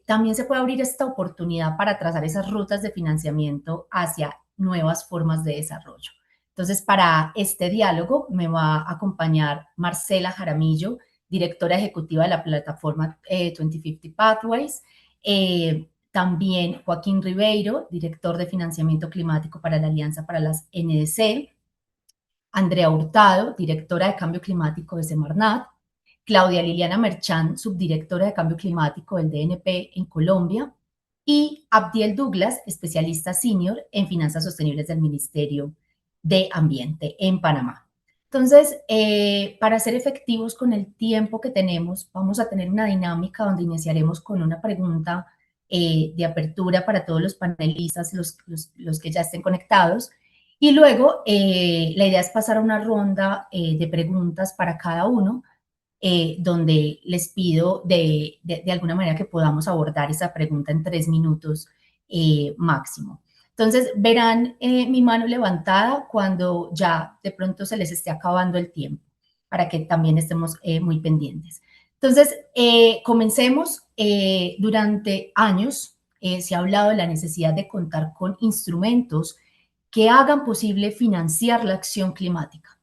también se puede abrir esta oportunidad para trazar esas rutas de financiamiento hacia nuevas formas de desarrollo. Entonces, para este diálogo me va a acompañar Marcela Jaramillo, directora ejecutiva de la plataforma 2050 Pathways, también Joaquín Ribeiro, director de financiamiento climático para la Alianza para las NDC, Andrea Hurtado, directora de cambio climático de Semarnat, Claudia Liliana Merchán, subdirectora de Cambio Climático del DNP en Colombia, y Abdiel Douglas, especialista senior en finanzas sostenibles del Ministerio de Ambiente en Panamá. Entonces, para ser efectivos con el tiempo que tenemos, vamos a tener una dinámica donde iniciaremos con una pregunta de apertura para todos los panelistas, los que ya estén conectados, y luego la idea es pasar a una ronda de preguntas para cada uno, donde les pido de alguna manera que podamos abordar esa pregunta en 3 minutos máximo. Entonces, verán mi mano levantada cuando ya de pronto se les esté acabando el tiempo, para que también estemos muy pendientes. Entonces, comencemos. Durante años se ha hablado de la necesidad de contar con instrumentos que hagan posible financiar la acción climática.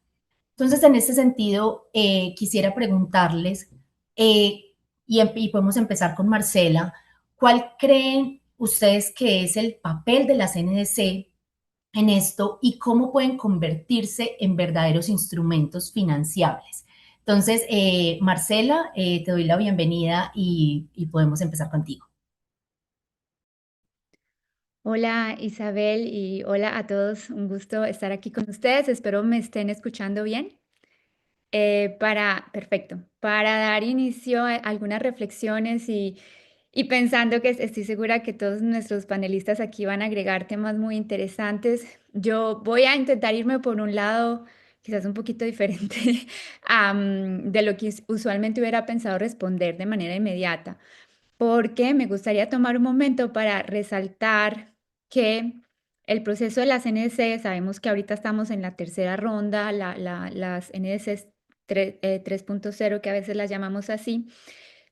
Entonces, en ese sentido, quisiera preguntarles, y podemos empezar con Marcela, ¿cuál creen ustedes que es el papel de las NDC en esto y cómo pueden convertirse en verdaderos instrumentos financiables? Entonces, Marcela, te doy la bienvenida y podemos empezar contigo. Hola Isabel y hola a todos, un gusto estar aquí con ustedes, espero me estén escuchando bien. Perfecto, para dar inicio a algunas reflexiones y pensando que estoy segura que todos nuestros panelistas aquí van a agregar temas muy interesantes, yo voy a intentar irme por un lado quizás un poquito diferente de lo que usualmente hubiera pensado responder de manera inmediata, porque me gustaría tomar un momento para resaltar que el proceso de las NDC, sabemos que ahorita estamos en la tercera ronda, las NDC 3.0, que a veces las llamamos así.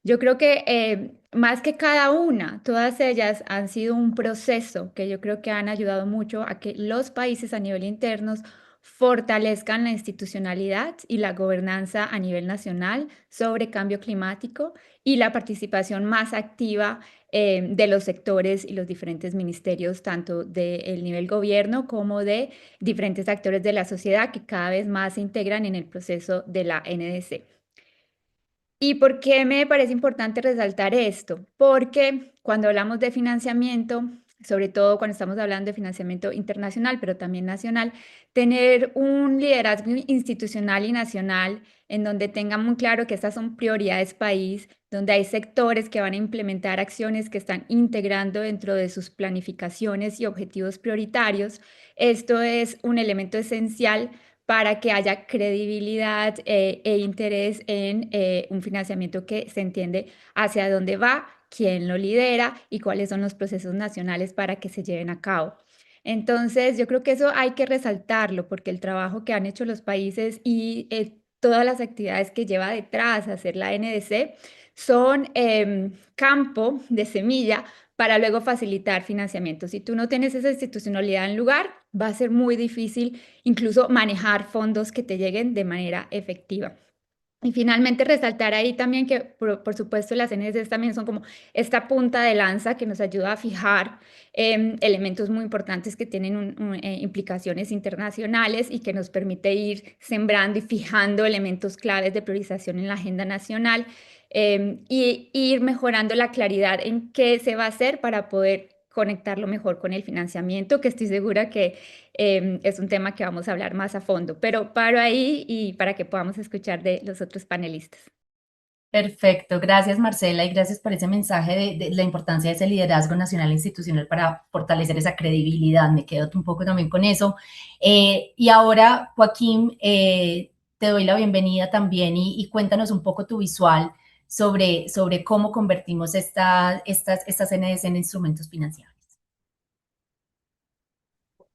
Yo creo que más que cada una, todas ellas han sido un proceso que yo creo que han ayudado mucho a que los países a nivel internos fortalezcan la institucionalidad y la gobernanza a nivel nacional sobre cambio climático y la participación más activa de los sectores y los diferentes ministerios, tanto del nivel gobierno como de diferentes actores de la sociedad que cada vez más se integran en el proceso de la NDC. ¿Y por qué me parece importante resaltar esto? Porque cuando hablamos de financiamiento, sobre todo cuando estamos hablando de financiamiento internacional, pero también nacional, tener un liderazgo institucional y nacional en donde tengan muy claro que estas son prioridades país, donde hay sectores que van a implementar acciones que están integrando dentro de sus planificaciones y objetivos prioritarios. Esto es un elemento esencial para que haya credibilidad e interés en un financiamiento que se entiende hacia dónde va, quién lo lidera y cuáles son los procesos nacionales para que se lleven a cabo. Entonces, yo creo que eso hay que resaltarlo porque el trabajo que han hecho los países y todas las actividades que lleva detrás hacer la NDC son campo de semilla para luego facilitar financiamiento. Si tú no tienes esa institucionalidad en lugar, va a ser muy difícil incluso manejar fondos que te lleguen de manera efectiva. Y finalmente resaltar ahí también que, por supuesto, las NDCs también son como esta punta de lanza que nos ayuda a fijar elementos muy importantes que tienen implicaciones internacionales y que nos permite ir sembrando y fijando elementos claves de priorización en la agenda nacional y ir mejorando la claridad en qué se va a hacer para poder conectarlo mejor con el financiamiento, que estoy segura que es un tema que vamos a hablar más a fondo, pero paro ahí y para que podamos escuchar de los otros panelistas. Perfecto, gracias Marcela y gracias por ese mensaje de la importancia de ese liderazgo nacional e institucional para fortalecer esa credibilidad. Me quedo un poco también con eso. Y ahora, Joaquín, te doy la bienvenida también y cuéntanos un poco tu visual sobre cómo convertimos estas NDC en instrumentos financieros.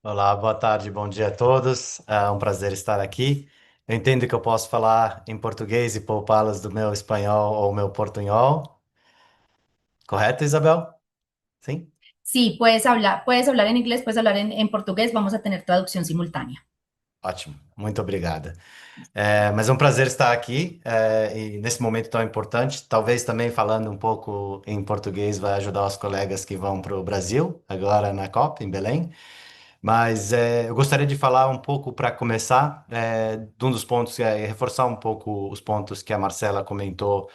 Olá, boa tarde, bom dia a todos. É um prazer estar aqui. Eu entendo que eu posso falar em português e poupá-las do meu espanhol ou meu portunhol. Correto, Isabel? Sim? Sí, puedes hablar en inglés, puedes hablar en portugués, vamos a tener traducción simultánea. Ótimo, muito obrigada. Mas é um prazer estar aqui, e nesse momento tão importante. Talvez também falando um pouco em português vai ajudar os colegas que vão para o Brasil, agora na COP, em Belém. Mas eu gostaria de falar um pouco, para começar, de um dos pontos, reforçar um pouco os pontos que a Marcela comentou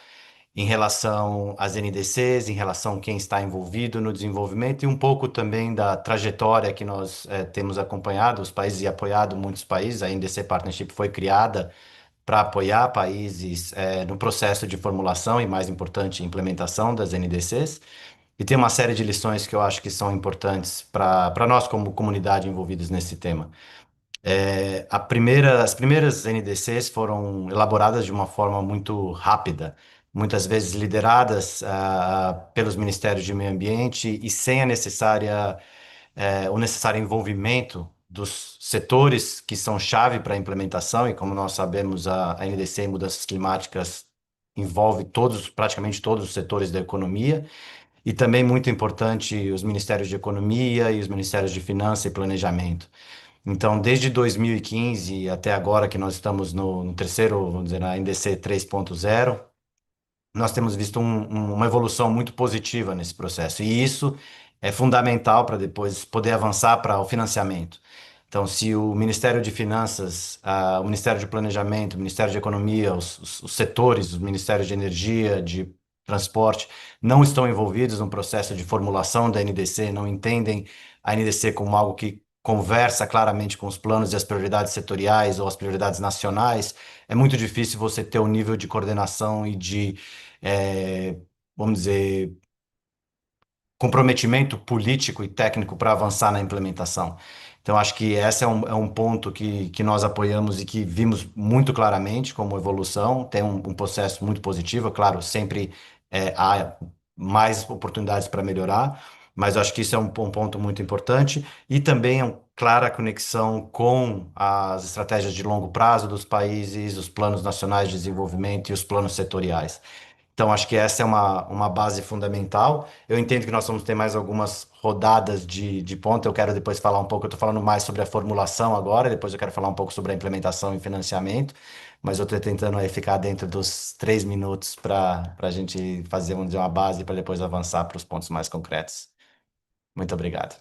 em relação às NDCs, em relação a quem está envolvido no desenvolvimento e um pouco também da trajetória que nós temos acompanhado os países e apoiado muitos países. A NDC Partnership foi criada para apoiar países no processo de formulação e, mais importante, implementação das NDCs. E tem uma série de lições que eu acho que são importantes para nós, como comunidade, envolvidos nesse tema. As primeiras NDCs foram elaboradas de uma forma muito rápida, muitas vezes lideradas pelos Ministérios de Meio Ambiente e sem o necessário envolvimento dos setores que são chave para a implementação, e como nós sabemos, a NDC em mudanças climáticas envolve praticamente todos os setores da economia, e também muito importante os Ministérios de Economia e os Ministérios de Finança e Planejamento. Então, desde 2015 até agora, que nós estamos no terceiro, vamos dizer, na NDC 3.0, nós temos visto uma evolução muito positiva nesse processo. E isso é fundamental para depois poder avançar para o financiamento. Então, se o Ministério de Finanças, o Ministério de Planejamento, o Ministério de Economia, os setores, os Ministérios de Energia, de Transporte, não estão envolvidos no processo de formulação da NDC, não entendem a NDC como algo que conversa claramente com os planos e as prioridades setoriais ou as prioridades nacionais, é muito difícil você ter o nível de coordenação e de, vamos dizer, comprometimento político e técnico para avançar na implementação. Então, acho que esse é um ponto que nós apoiamos e que vimos muito claramente como evolução. Tem um processo muito positivo, claro, sempre há mais oportunidades para melhorar, mas eu acho que isso é um ponto muito importante. E também é uma clara conexão com as estratégias de longo prazo dos países, os planos nacionais de desenvolvimento e os planos setoriais. Então, acho que essa é uma base fundamental. Eu entendo que nós vamos ter mais algumas rodadas de ponta. Eu quero depois falar um pouco, eu estou falando mais sobre a formulação agora, depois eu quero falar um pouco sobre a implementação e financiamento, mas eu estou tentando aí ficar dentro dos 3 minutos para a gente fazer, vamos dizer, uma base para depois avançar para os pontos mais concretos. Muito obrigado.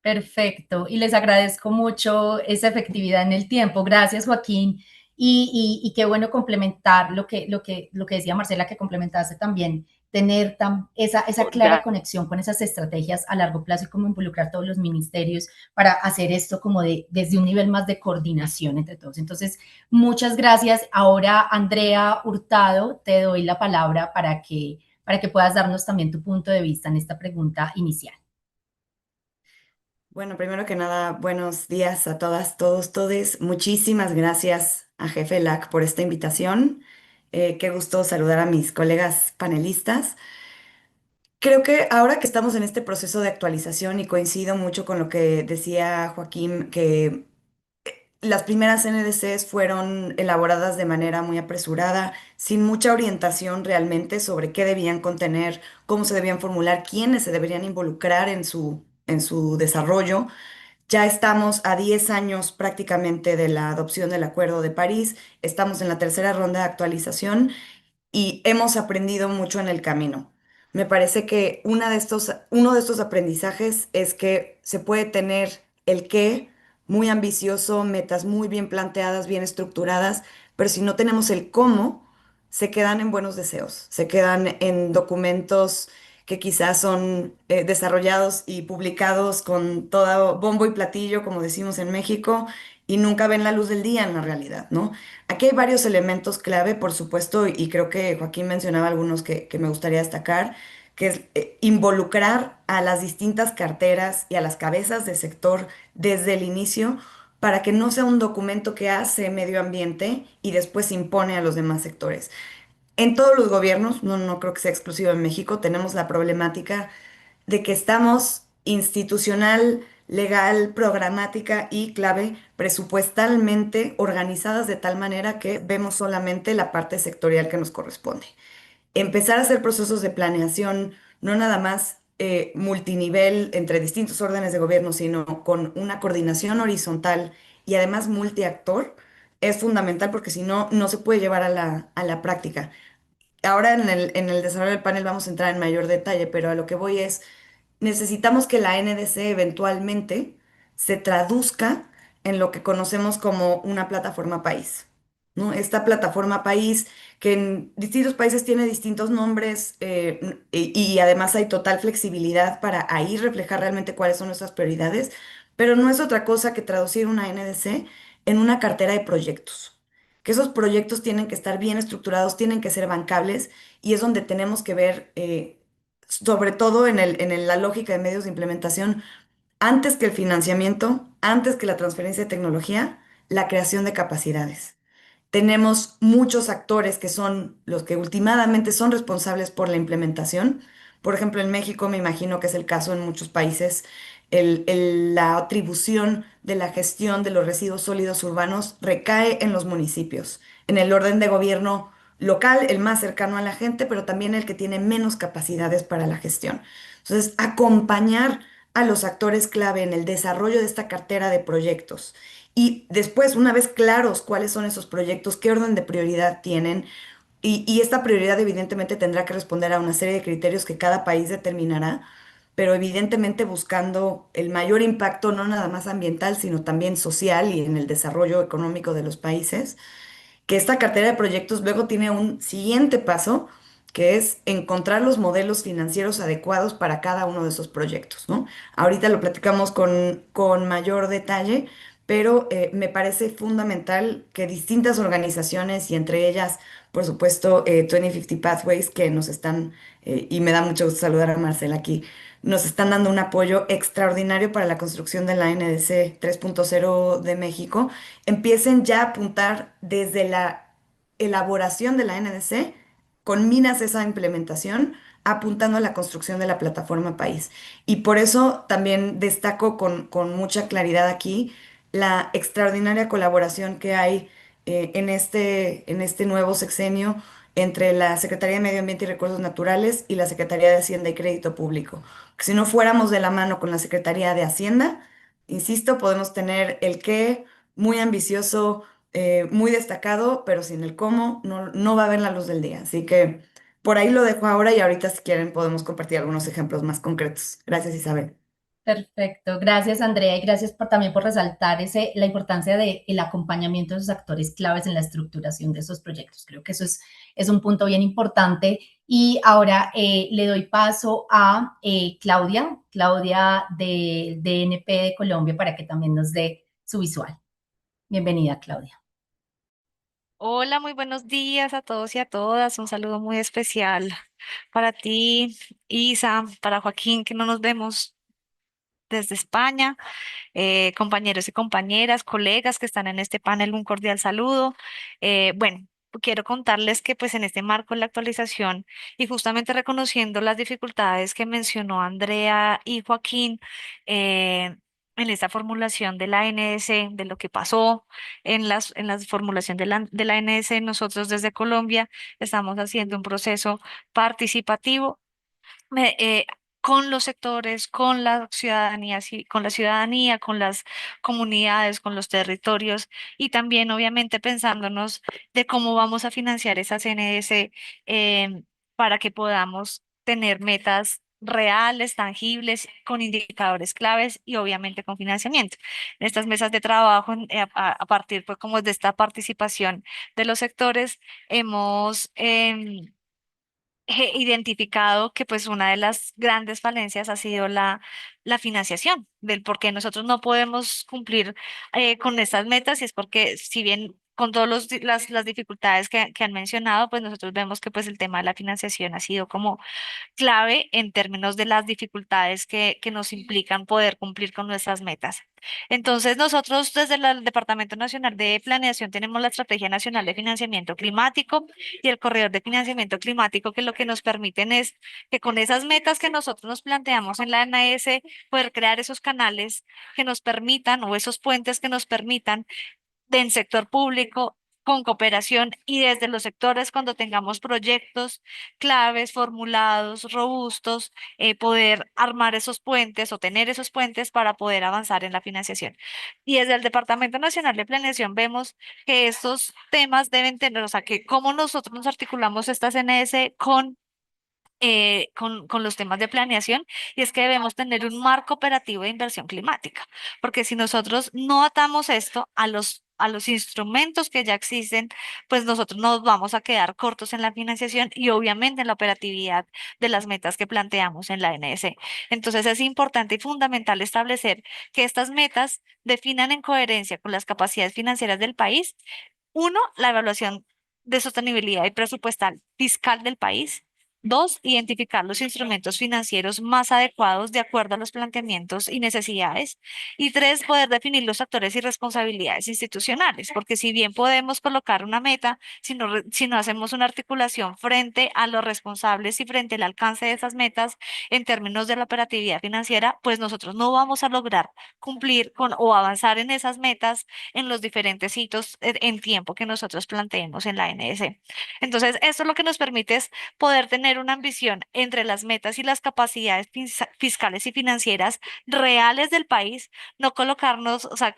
Perfecto, y les agradezco mucho esa efectividad en el tiempo. Gracias, Joaquín. Y qué bueno complementar lo que decía Marcela, que complementaste también, tener esa clara conexión con esas estrategias a largo plazo y cómo involucrar todos los ministerios para hacer esto como desde un nivel más de coordinación entre todos. Entonces, muchas gracias. Ahora, Andrea Hurtado, te doy la palabra para que puedas darnos también tu punto de vista en esta pregunta inicial. Bueno, primero que nada, buenos días a todas, todos, todes. Muchísimas gracias a Jefe LAC por esta invitación. Qué gusto saludar a mis colegas panelistas. Creo que ahora que estamos en este proceso de actualización y coincido mucho con lo que decía Joaquín, que las primeras NDCs fueron elaboradas de manera muy apresurada, sin mucha orientación realmente sobre qué debían contener, cómo se debían formular, quiénes se deberían involucrar en su desarrollo. Ya estamos a 10 años prácticamente de la adopción del Acuerdo de París, estamos en la tercera ronda de actualización y hemos aprendido mucho en el camino. Me parece que uno de estos aprendizajes es que se puede tener el qué muy ambicioso, metas muy bien planteadas, bien estructuradas, pero si no tenemos el cómo, se quedan en buenos deseos, se quedan en documentos que quizás son desarrollados y publicados con todo bombo y platillo, como decimos en México, y nunca ven la luz del día en la realidad, ¿no? Aquí hay varios elementos clave, por supuesto, y creo que Joaquín mencionaba algunos que me gustaría destacar, que es involucrar a las distintas carteras y a las cabezas de sector desde el inicio para que no sea un documento que hace medio ambiente y después impone a los demás sectores. En todos los gobiernos, no creo que sea exclusivo en México, tenemos la problemática de que estamos institucional, legal, programática y clave, presupuestalmente organizadas de tal manera que vemos solamente la parte sectorial que nos corresponde. empezar a hacer procesos de planeación, no nada más multinivel entre distintos órdenes de gobierno, sino con una coordinación horizontal y además multiactor, es fundamental porque si no, no se puede llevar a la práctica. Ahora en el desarrollo del panel vamos a entrar en mayor detalle, pero a lo que voy es, necesitamos que la NDC eventualmente se traduzca en lo que conocemos como una plataforma país, ¿no? Esta plataforma país que en distintos países tiene distintos nombres y además hay total flexibilidad para ahí reflejar realmente cuáles son nuestras prioridades, pero no es otra cosa que traducir una NDC en una cartera de proyectos. Que esos proyectos tienen que estar bien estructurados, tienen que ser bancables y es donde tenemos que ver sobre todo la lógica de medios de implementación, antes que el financiamiento, antes que la transferencia de tecnología, la creación de capacidades. Tenemos muchos actores que son los que últimamente son responsables por la implementación. Por ejemplo, en México me imagino que es el caso en muchos países, la atribución de la gestión de los residuos sólidos urbanos recae en los municipios, en el orden de gobierno local, el más cercano a la gente, pero también el que tiene menos capacidades para la gestión. Entonces, acompañar a los actores clave en el desarrollo de esta cartera de proyectos y después, una vez claros cuáles son esos proyectos, qué orden de prioridad tienen, y esta prioridad evidentemente tendrá que responder a una serie de criterios que cada país determinará, pero evidentemente buscando el mayor impacto no nada más ambiental, sino también social y en el desarrollo económico de los países, que esta cartera de proyectos luego tiene un siguiente paso, que es encontrar los modelos financieros adecuados para cada uno de esos proyectos, ¿no? Ahorita lo platicamos con mayor detalle, pero me parece fundamental que distintas organizaciones y entre ellas, por supuesto, 2050 Pathways, que nos están, y me da mucho gusto saludar a Marcela aquí, nos están dando un apoyo extraordinario para la construcción de la NDC 3.0 de México, empiecen ya a apuntar desde la elaboración de la NDC, con miras esa implementación, apuntando a la construcción de la plataforma país. Y por eso también destaco con mucha claridad aquí la extraordinaria colaboración que hay en este nuevo sexenio entre la Secretaría de Medio Ambiente y Recursos Naturales y la Secretaría de Hacienda y Crédito Público. Que si no fuéramos de la mano con la Secretaría de Hacienda, insisto, podemos tener el qué muy ambicioso, muy destacado, pero sin el cómo no va a ver la luz del día. Así que por ahí lo dejo ahora y ahorita si quieren podemos compartir algunos ejemplos más concretos. Gracias, Isabel. Perfecto, gracias Andrea y gracias también por resaltar la importancia del acompañamiento de esos actores claves en la estructuración de esos proyectos. Creo que eso es un punto bien importante. Y ahora le doy paso a Claudia de DNP de Colombia para que también nos dé su visual. Bienvenida, Claudia. Hola, muy buenos días a todos y a todas. Un saludo muy especial para ti, Isa, para Joaquín, que no nos vemos desde España, compañeros y compañeras, colegas que están en este panel, un cordial saludo. Bueno, quiero contarles que pues en este marco de la actualización y justamente reconociendo las dificultades que mencionó Andrea y Joaquín, en esta formulación de la ANS, de lo que pasó en la formulación de la ANS, nosotros desde Colombia estamos haciendo un proceso participativo me- eh, con los sectores, con la ciudadanía, sí, con la ciudadanía, con las comunidades, con los territorios y también obviamente pensándonos de cómo vamos a financiar esa CNS para que podamos tener metas reales, tangibles, con indicadores claves y obviamente con financiamiento. En estas mesas de trabajo, a partir pues como de esta participación de los sectores, hemos identificado que pues una de las grandes falencias ha sido la financiación, del por qué nosotros no podemos cumplir con estas metas y es porque si bien con todas las dificultades que han mencionado, pues nosotros vemos que pues el tema de la financiación ha sido como clave en términos de las dificultades que nos implican poder cumplir con nuestras metas. Entonces, nosotros desde el Departamento Nacional de Planeación tenemos la Estrategia Nacional de Financiamiento Climático y el Corredor de Financiamiento Climático, que lo que nos permiten es que con esas metas que nosotros nos planteamos en la ANS, poder crear esos canales que nos permitan o esos puentes que nos permitan del sector público con cooperación y desde los sectores cuando tengamos proyectos claves, formulados, robustos, poder armar esos puentes o tener esos puentes para poder avanzar en la financiación. Y desde el Departamento Nacional de Planeación vemos que estos temas deben tener, o sea, que cómo nosotros nos articulamos esta CNS con los temas de planeación, y es que debemos tener un marco operativo de inversión climática, porque si nosotros no atamos esto a los instrumentos que ya existen, pues nosotros nos vamos a quedar cortos en la financiación y obviamente en la operatividad de las metas que planteamos en la NS. Entonces es importante y fundamental establecer que estas metas definan en coherencia con las capacidades financieras del país. Uno, la evaluación de sostenibilidad y presupuestal fiscal del país. Dos, identificar los instrumentos financieros más adecuados de acuerdo a los planteamientos y necesidades. Y tres, poder definir los actores y responsabilidades institucionales, porque si bien podemos colocar una meta, si no hacemos una articulación frente a los responsables y frente al alcance de esas metas en términos de la operatividad financiera, pues nosotros no vamos a lograr cumplir con o avanzar en esas metas en los diferentes hitos en tiempo que nosotros planteemos en la NS. Entonces, esto lo que nos permite es poder tener una ambición entre las metas y las capacidades fiscales y financieras reales del país, no colocarnos, o sea,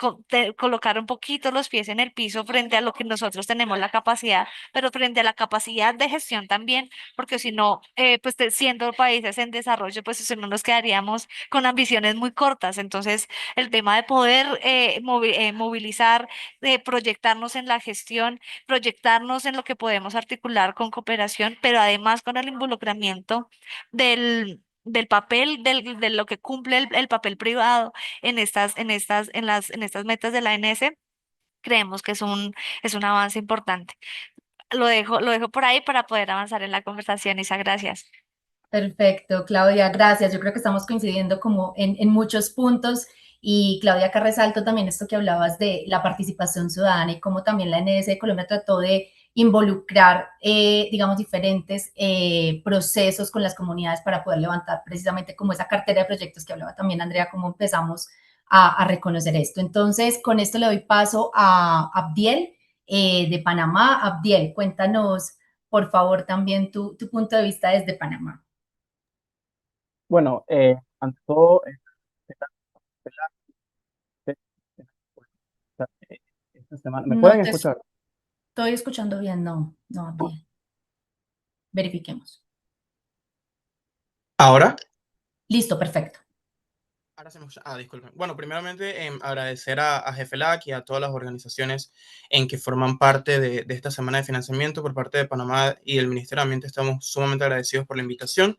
colocar un poquito los pies en el piso frente a lo que nosotros tenemos la capacidad, pero frente a la capacidad de gestión también, porque si no, pues siendo países en desarrollo, pues si no nos quedaríamos con ambiciones muy cortas. Entonces, el tema de poder movilizar, de proyectarnos en la gestión, proyectarnos en lo que podemos articular con cooperación, pero además con el involucramiento del papel, de lo que cumple el papel privado en estas metas de la ANS, creemos que es un avance importante. Lo dejo por ahí para poder avanzar en la conversación, Isa, gracias. Perfecto, Claudia, gracias. Yo creo que estamos coincidiendo como en muchos puntos y Claudia, acá resalto también esto que hablabas de la participación ciudadana y cómo también la NS de Colombia trató de involucrar, digamos, diferentes procesos con las comunidades para poder levantar precisamente como esa cartera de proyectos que hablaba también Andrea, cómo empezamos a reconocer esto. Entonces, con esto le doy paso a Abdiel de Panamá. Abdiel, cuéntanos, por favor, también tu punto de vista desde Panamá. Bueno, ante todo, esta semana, ¿me No pueden te escuchar? estoy escuchando bien, no, Abdiel. Verifiquemos. Ahora, Listo, perfecto. ahora se me escucha. Disculpen. Bueno, primeramente, agradecer a GEFELAC y a todas las organizaciones en que forman parte de esta semana de financiamiento por parte de Panamá y del Ministerio de Ambiente. Estamos sumamente agradecidos por la invitación.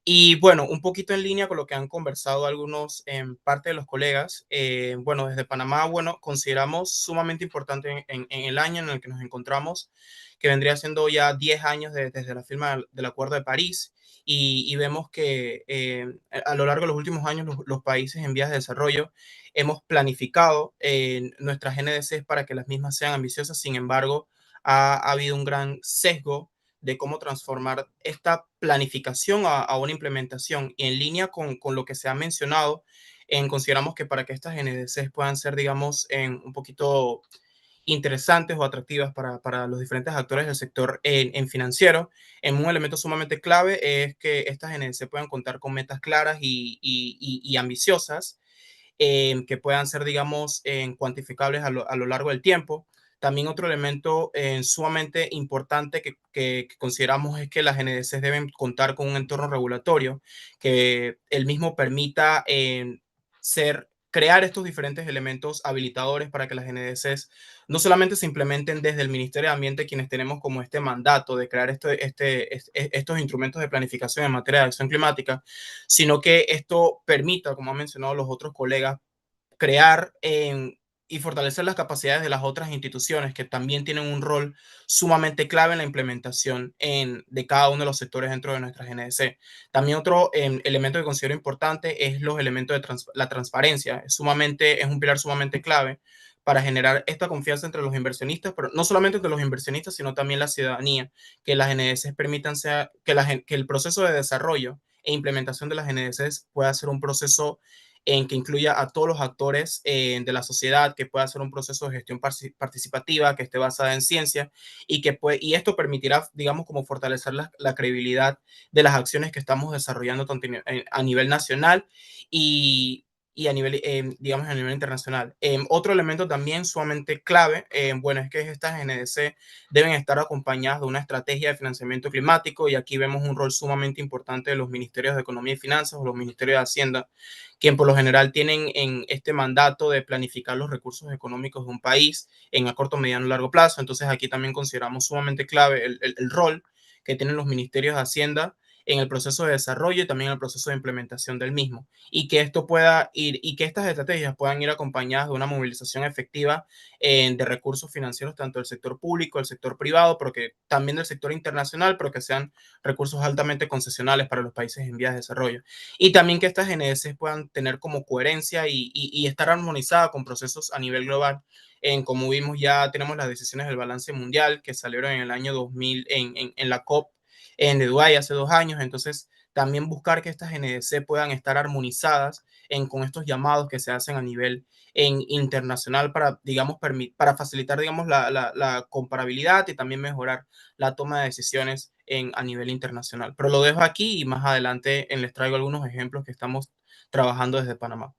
Y bueno, un poquito en línea con lo que han conversado algunos en parte de los colegas. Bueno, desde Panamá, bueno, consideramos sumamente importante en el año en el que nos encontramos, que vendría siendo ya 10 años desde la firma del Acuerdo de París. Y vemos que a lo largo de los últimos años los países en vías de desarrollo hemos planificado nuestras NDCs para que las mismas sean ambiciosas. Sin embargo, ha habido un gran sesgo de cómo transformar esta planificación a una implementación. Y en línea con lo que se ha mencionado, consideramos que para que estas NDCs puedan ser, digamos, un poquito interesantes o atractivas para los diferentes actores del sector en financiero, un elemento sumamente clave es que estas NDC puedan contar con metas claras y ambiciosas, que puedan ser, digamos, cuantificables a lo largo del tiempo. También otro elemento sumamente importante que consideramos es que las NDCs deben contar con un entorno regulatorio que el mismo permita crear estos diferentes elementos habilitadores para que las NDCs no solamente se implementen desde el Ministerio de Ambiente, quienes tenemos como este mandato de crear estos instrumentos de planificación en materia de acción climática, sino que esto permita, como han mencionado los otros colegas, crear y fortalecer las capacidades de las otras instituciones que también tienen un rol sumamente clave en la implementación de cada uno de los sectores dentro de nuestras NDC. También otro elemento que considero importante es los elementos de la transparencia. Es un pilar sumamente clave para generar esta confianza entre los inversionistas, pero no solamente entre los inversionistas, sino también la ciudadanía, que las NDCs permitan que el proceso de desarrollo e implementación de las NDCs pueda ser un proceso en que incluya a todos los actores de la sociedad, que pueda ser un proceso de gestión participativa, que esté basada en ciencia y esto permitirá, digamos, como fortalecer la credibilidad de las acciones que estamos desarrollando tanto a nivel nacional y, y a nivel, digamos, a nivel internacional. Otro elemento también sumamente clave, bueno, es que estas NDC deben estar acompañadas de una estrategia de financiamiento climático y aquí vemos un rol sumamente importante de los ministerios de Economía y Finanzas o los ministerios de Hacienda, quien por lo general tienen en este mandato de planificar los recursos económicos de un país en a corto, mediano y largo plazo. Entonces aquí también consideramos sumamente clave el rol que tienen los ministerios de Hacienda en el proceso de desarrollo y también en el proceso de implementación del mismo, y que esto pueda ir y que estas estrategias puedan ir acompañadas de una movilización efectiva de recursos financieros tanto del sector público, del sector privado, pero que también del sector internacional, pero que sean recursos altamente concesionales para los países en vías de desarrollo. Y también que estas NDCs puedan tener como coherencia y estar armonizadas con procesos a nivel global. Como vimos, ya tenemos las decisiones del balance mundial que salieron en el año 2000 en la COP de Dubái hace 2 años. Entonces, también buscar que estas NDC puedan estar armonizadas con estos llamados que se hacen a nivel internacional para, digamos, para facilitar, digamos, la comparabilidad y también mejorar la toma de decisiones a nivel internacional. Pero lo dejo aquí y más adelante les traigo algunos ejemplos que estamos trabajando desde Panamá.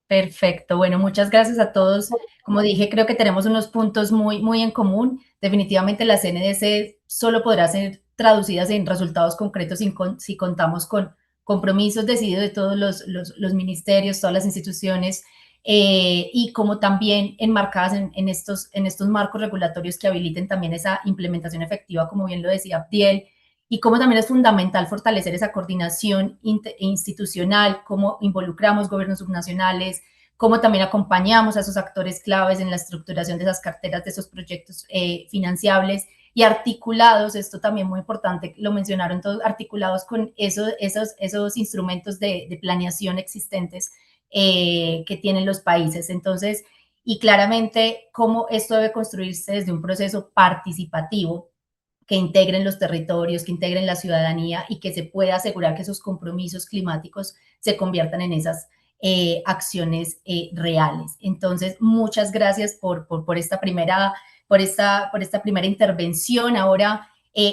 Perfecto. Bueno, muchas gracias a todos. Como dije, creo que tenemos unos puntos muy en común. Definitivamente las NDC solo podrá ser traducidas en resultados concretos si contamos con compromisos decididos de todos los ministerios, todas las instituciones, y como también enmarcadas en estos marcos regulatorios que habiliten también esa implementación efectiva, como bien lo decía Abdiel, y cómo también es fundamental fortalecer esa coordinación institucional, cómo involucramos gobiernos subnacionales, cómo también acompañamos a esos actores claves en la estructuración de esas carteras, de esos proyectos financiables y articulados, esto también muy importante, lo mencionaron todos, articulados con esos instrumentos de planeación existentes que tienen los países. Entonces, y claramente cómo esto debe construirse desde un proceso participativo que integren los territorios, que integren la ciudadanía y que se pueda asegurar que esos compromisos climáticos se conviertan en esas acciones reales. Entonces, muchas gracias por esta primera intervención. Ahora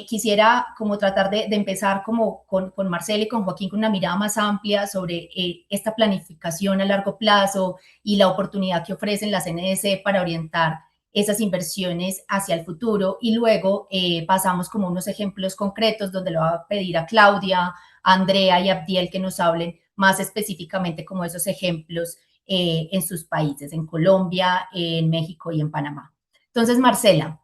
quisiera como tratar de empezar como con Marcela y con Joaquín con una mirada más amplia sobre esta planificación a largo plazo y la oportunidad que ofrecen las NDC para orientar esas inversiones hacia el futuro, y luego pasamos como unos ejemplos concretos donde le voy a pedir a Claudia, a Andrea y a Abdiel que nos hablen más específicamente como esos ejemplos en sus países, en Colombia, en México y en Panamá. Entonces, Marcela,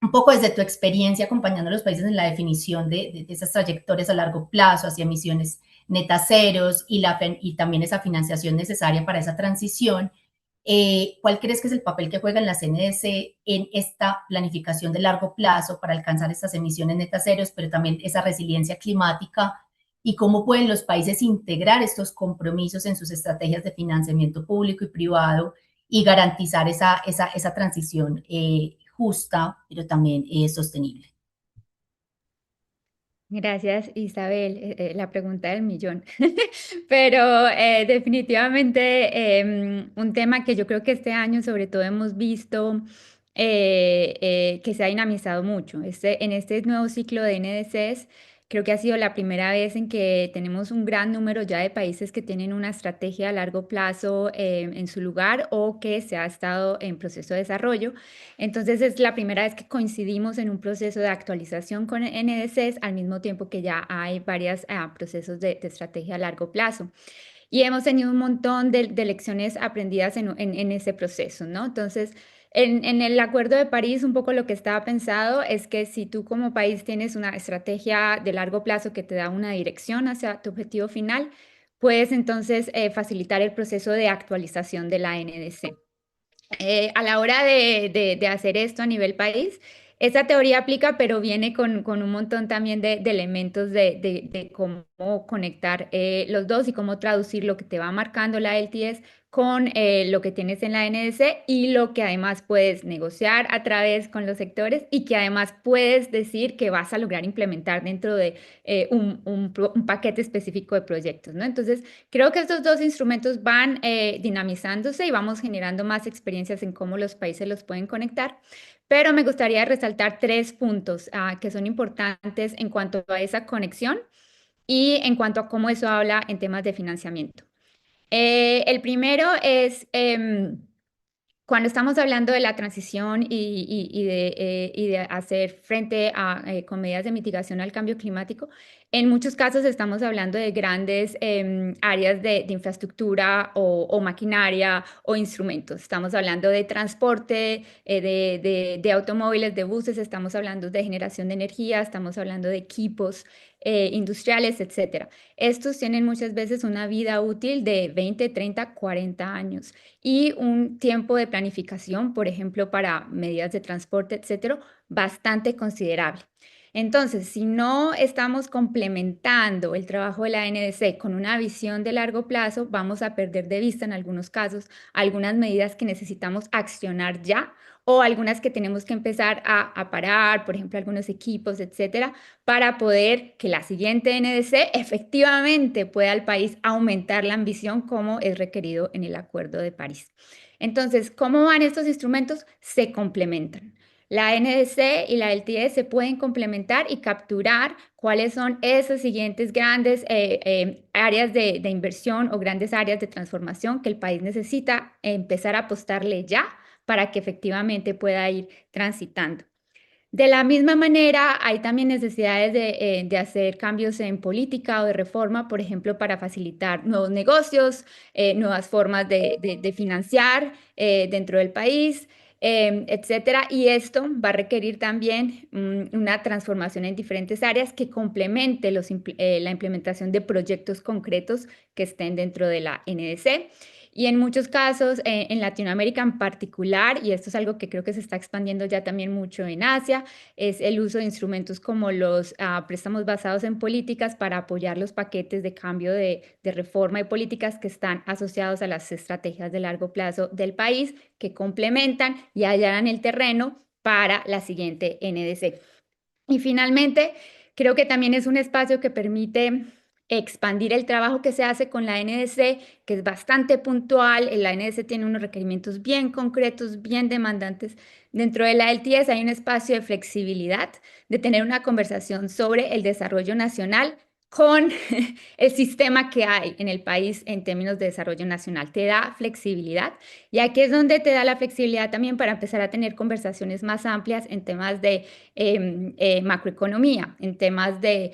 un poco desde tu experiencia acompañando a los países en la definición de esas trayectorias a largo plazo hacia emisiones netas ceros y también esa financiación necesaria para esa transición, ¿cuál crees que es el papel que juegan las NDC en esta planificación de largo plazo para alcanzar estas emisiones netas ceros, pero también esa resiliencia climática? ¿Y cómo pueden los países integrar estos compromisos en sus estrategias de financiamiento público y privado y garantizar esa transición justa, pero también sostenible? Gracias, Isabel. La pregunta del millón. Pero definitivamente un tema que yo creo que este año sobre todo hemos visto que se ha dinamizado mucho. En este nuevo ciclo de NDCs, creo que ha sido la primera vez en que tenemos un gran número ya de países que tienen una estrategia a largo plazo en su lugar o que se ha estado en proceso de desarrollo. Entonces es la primera vez que coincidimos en un proceso de actualización con NDCs al mismo tiempo que ya hay varios procesos de estrategia a largo plazo. Y hemos tenido un montón de lecciones aprendidas en ese proceso, ¿no? Entonces, en el Acuerdo de París, un poco lo que estaba pensado es que si tú como país tienes una estrategia de largo plazo que te da una dirección hacia tu objetivo final, puedes entonces facilitar el proceso de actualización de la NDC. A la hora de hacer esto a nivel país, esa teoría aplica, pero viene con un montón también de elementos de cómo conectar los dos y cómo traducir lo que te va marcando la LTS con lo que tienes en la NDC y lo que además puedes negociar a través con los sectores y que además puedes decir que vas a lograr implementar dentro de un paquete específico de proyectos, ¿no? Entonces, creo que estos dos instrumentos van dinamizándose y vamos generando más experiencias en cómo los países los pueden conectar. Pero me gustaría resaltar 3 puntos que son importantes en cuanto a esa conexión y en cuanto a cómo eso habla en temas de financiamiento. El primero es cuando estamos hablando de la transición y de hacer frente con medidas de mitigación al cambio climático, en muchos casos estamos hablando de grandes áreas de infraestructura o maquinaria o instrumentos. Estamos hablando de transporte, de automóviles, de buses, estamos hablando de generación de energía, estamos hablando de equipos industriales, etcétera. Estos tienen muchas veces una vida útil de 20, 30, 40 años y un tiempo de planificación, por ejemplo, para medidas de transporte, etcétera, bastante considerable. Entonces, si no estamos complementando el trabajo de la NDC con una visión de largo plazo, vamos a perder de vista en algunos casos algunas medidas que necesitamos accionar ya o algunas que tenemos que empezar a parar, por ejemplo, algunos equipos, etcétera, para poder que la siguiente NDC efectivamente pueda al país aumentar la ambición como es requerido en el Acuerdo de París. Entonces, ¿cómo van estos instrumentos? Se complementan. La NDC y la LTE se pueden complementar y capturar cuáles son esas siguientes grandes áreas de inversión o grandes áreas de transformación que el país necesita empezar a apostarle ya para que efectivamente pueda ir transitando. De la misma manera, hay también necesidades de hacer cambios en política o de reforma, por ejemplo, para facilitar nuevos negocios, nuevas formas de financiar dentro del país, etcétera. Y esto va a requerir también una transformación en diferentes áreas que complemente la implementación de proyectos concretos que estén dentro de la NDC. Y en muchos casos, en Latinoamérica en particular, y esto es algo que creo que se está expandiendo ya también mucho en Asia, es el uso de instrumentos como los préstamos basados en políticas para apoyar los paquetes de cambio de reforma y políticas que están asociados a las estrategias de largo plazo del país, que complementan y allanan el terreno para la siguiente NDC. Y finalmente, creo que también es un espacio que permite expandir el trabajo que se hace con la NDC, que es bastante puntual. La NDC tiene unos requerimientos bien concretos, bien demandantes. Dentro de la LTS hay un espacio de flexibilidad, de tener una conversación sobre el desarrollo nacional con el sistema que hay en el país en términos de desarrollo nacional. Te da flexibilidad y aquí es donde te da la flexibilidad también para empezar a tener conversaciones más amplias en temas de macroeconomía, en temas de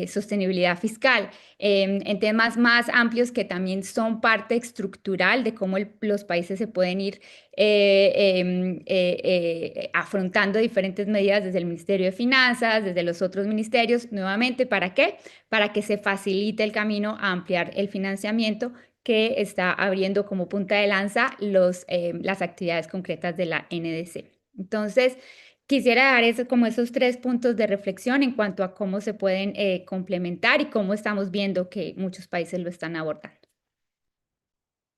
sostenibilidad fiscal, en temas más amplios que también son parte estructural de cómo los países se pueden ir afrontando diferentes medidas desde el Ministerio de Finanzas, desde los otros ministerios, nuevamente, ¿para qué? Para que se facilite el camino a ampliar el financiamiento que está abriendo como punta de lanza las actividades concretas de la NDC. Entonces, quisiera dar como esos 3 puntos de reflexión en cuanto a cómo se pueden complementar y cómo estamos viendo que muchos países lo están abordando.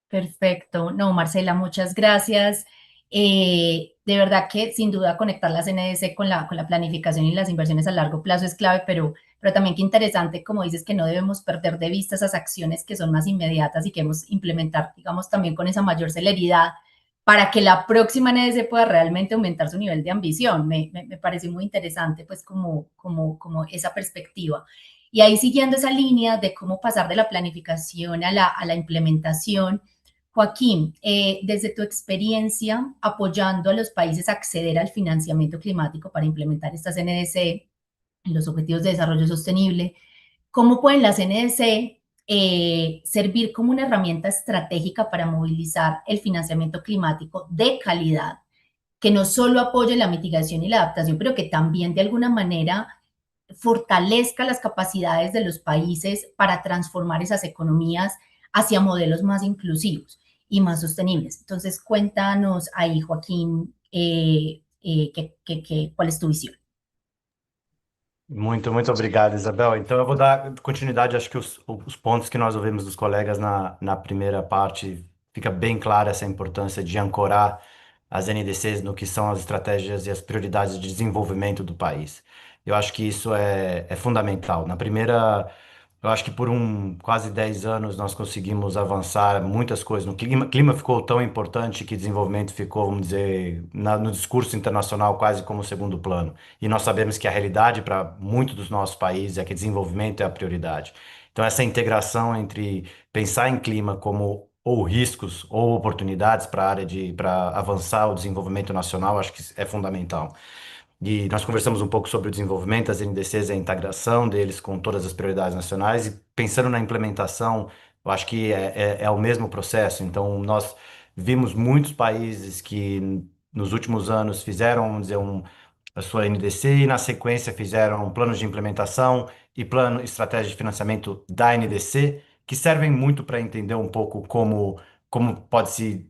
Perfecto. No, Marcela, muchas gracias. De verdad que sin duda conectar las NDC con la planificación y las inversiones a largo plazo es clave, pero también qué interesante, como dices, que no debemos perder de vista esas acciones que son más inmediatas y que hemos implementar, digamos, también con esa mayor celeridad para que la próxima NDC pueda realmente aumentar su nivel de ambición. Me pareció muy interesante, pues, como esa perspectiva. Y ahí siguiendo esa línea de cómo pasar de la planificación a la implementación, Joaquín, desde tu experiencia apoyando a los países a acceder al financiamiento climático para implementar estas NDC, los Objetivos de Desarrollo Sostenible, ¿cómo pueden las NDC servir como una herramienta estratégica para movilizar el financiamiento climático de calidad, que no solo apoye la mitigación y la adaptación, pero que también de alguna manera fortalezca las capacidades de los países para transformar esas economías hacia modelos más inclusivos y más sostenibles? Entonces, cuéntanos ahí, Joaquín, ¿cuál es tu visión? Muito obrigado, Isabel. Então, eu vou dar continuidade, acho que os pontos que nós ouvimos dos colegas na primeira parte fica bem clara essa importância de ancorar as NDCs no que são as estratégias e as prioridades de desenvolvimento do país. Eu acho que isso é fundamental. Na primeira, eu acho que por quase 10 anos nós conseguimos avançar muitas coisas. No clima, clima ficou tão importante que desenvolvimento ficou, vamos dizer, no discurso internacional quase como segundo plano. E nós sabemos que a realidade para muitos dos nossos países é que desenvolvimento é a prioridade. Então, essa integração entre pensar em clima como ou riscos ou oportunidades para a área para avançar o desenvolvimento nacional, acho que é fundamental. E nós conversamos um pouco sobre o desenvolvimento das NDCs e a integração deles com todas as prioridades nacionais, e pensando na implementação, eu acho que é o mesmo processo. Então, nós vimos muitos países que nos últimos anos fizeram, vamos dizer, a sua NDC e na sequência fizeram planos de implementação e plano estratégia de financiamento da NDC, que servem muito para entender um pouco como pode se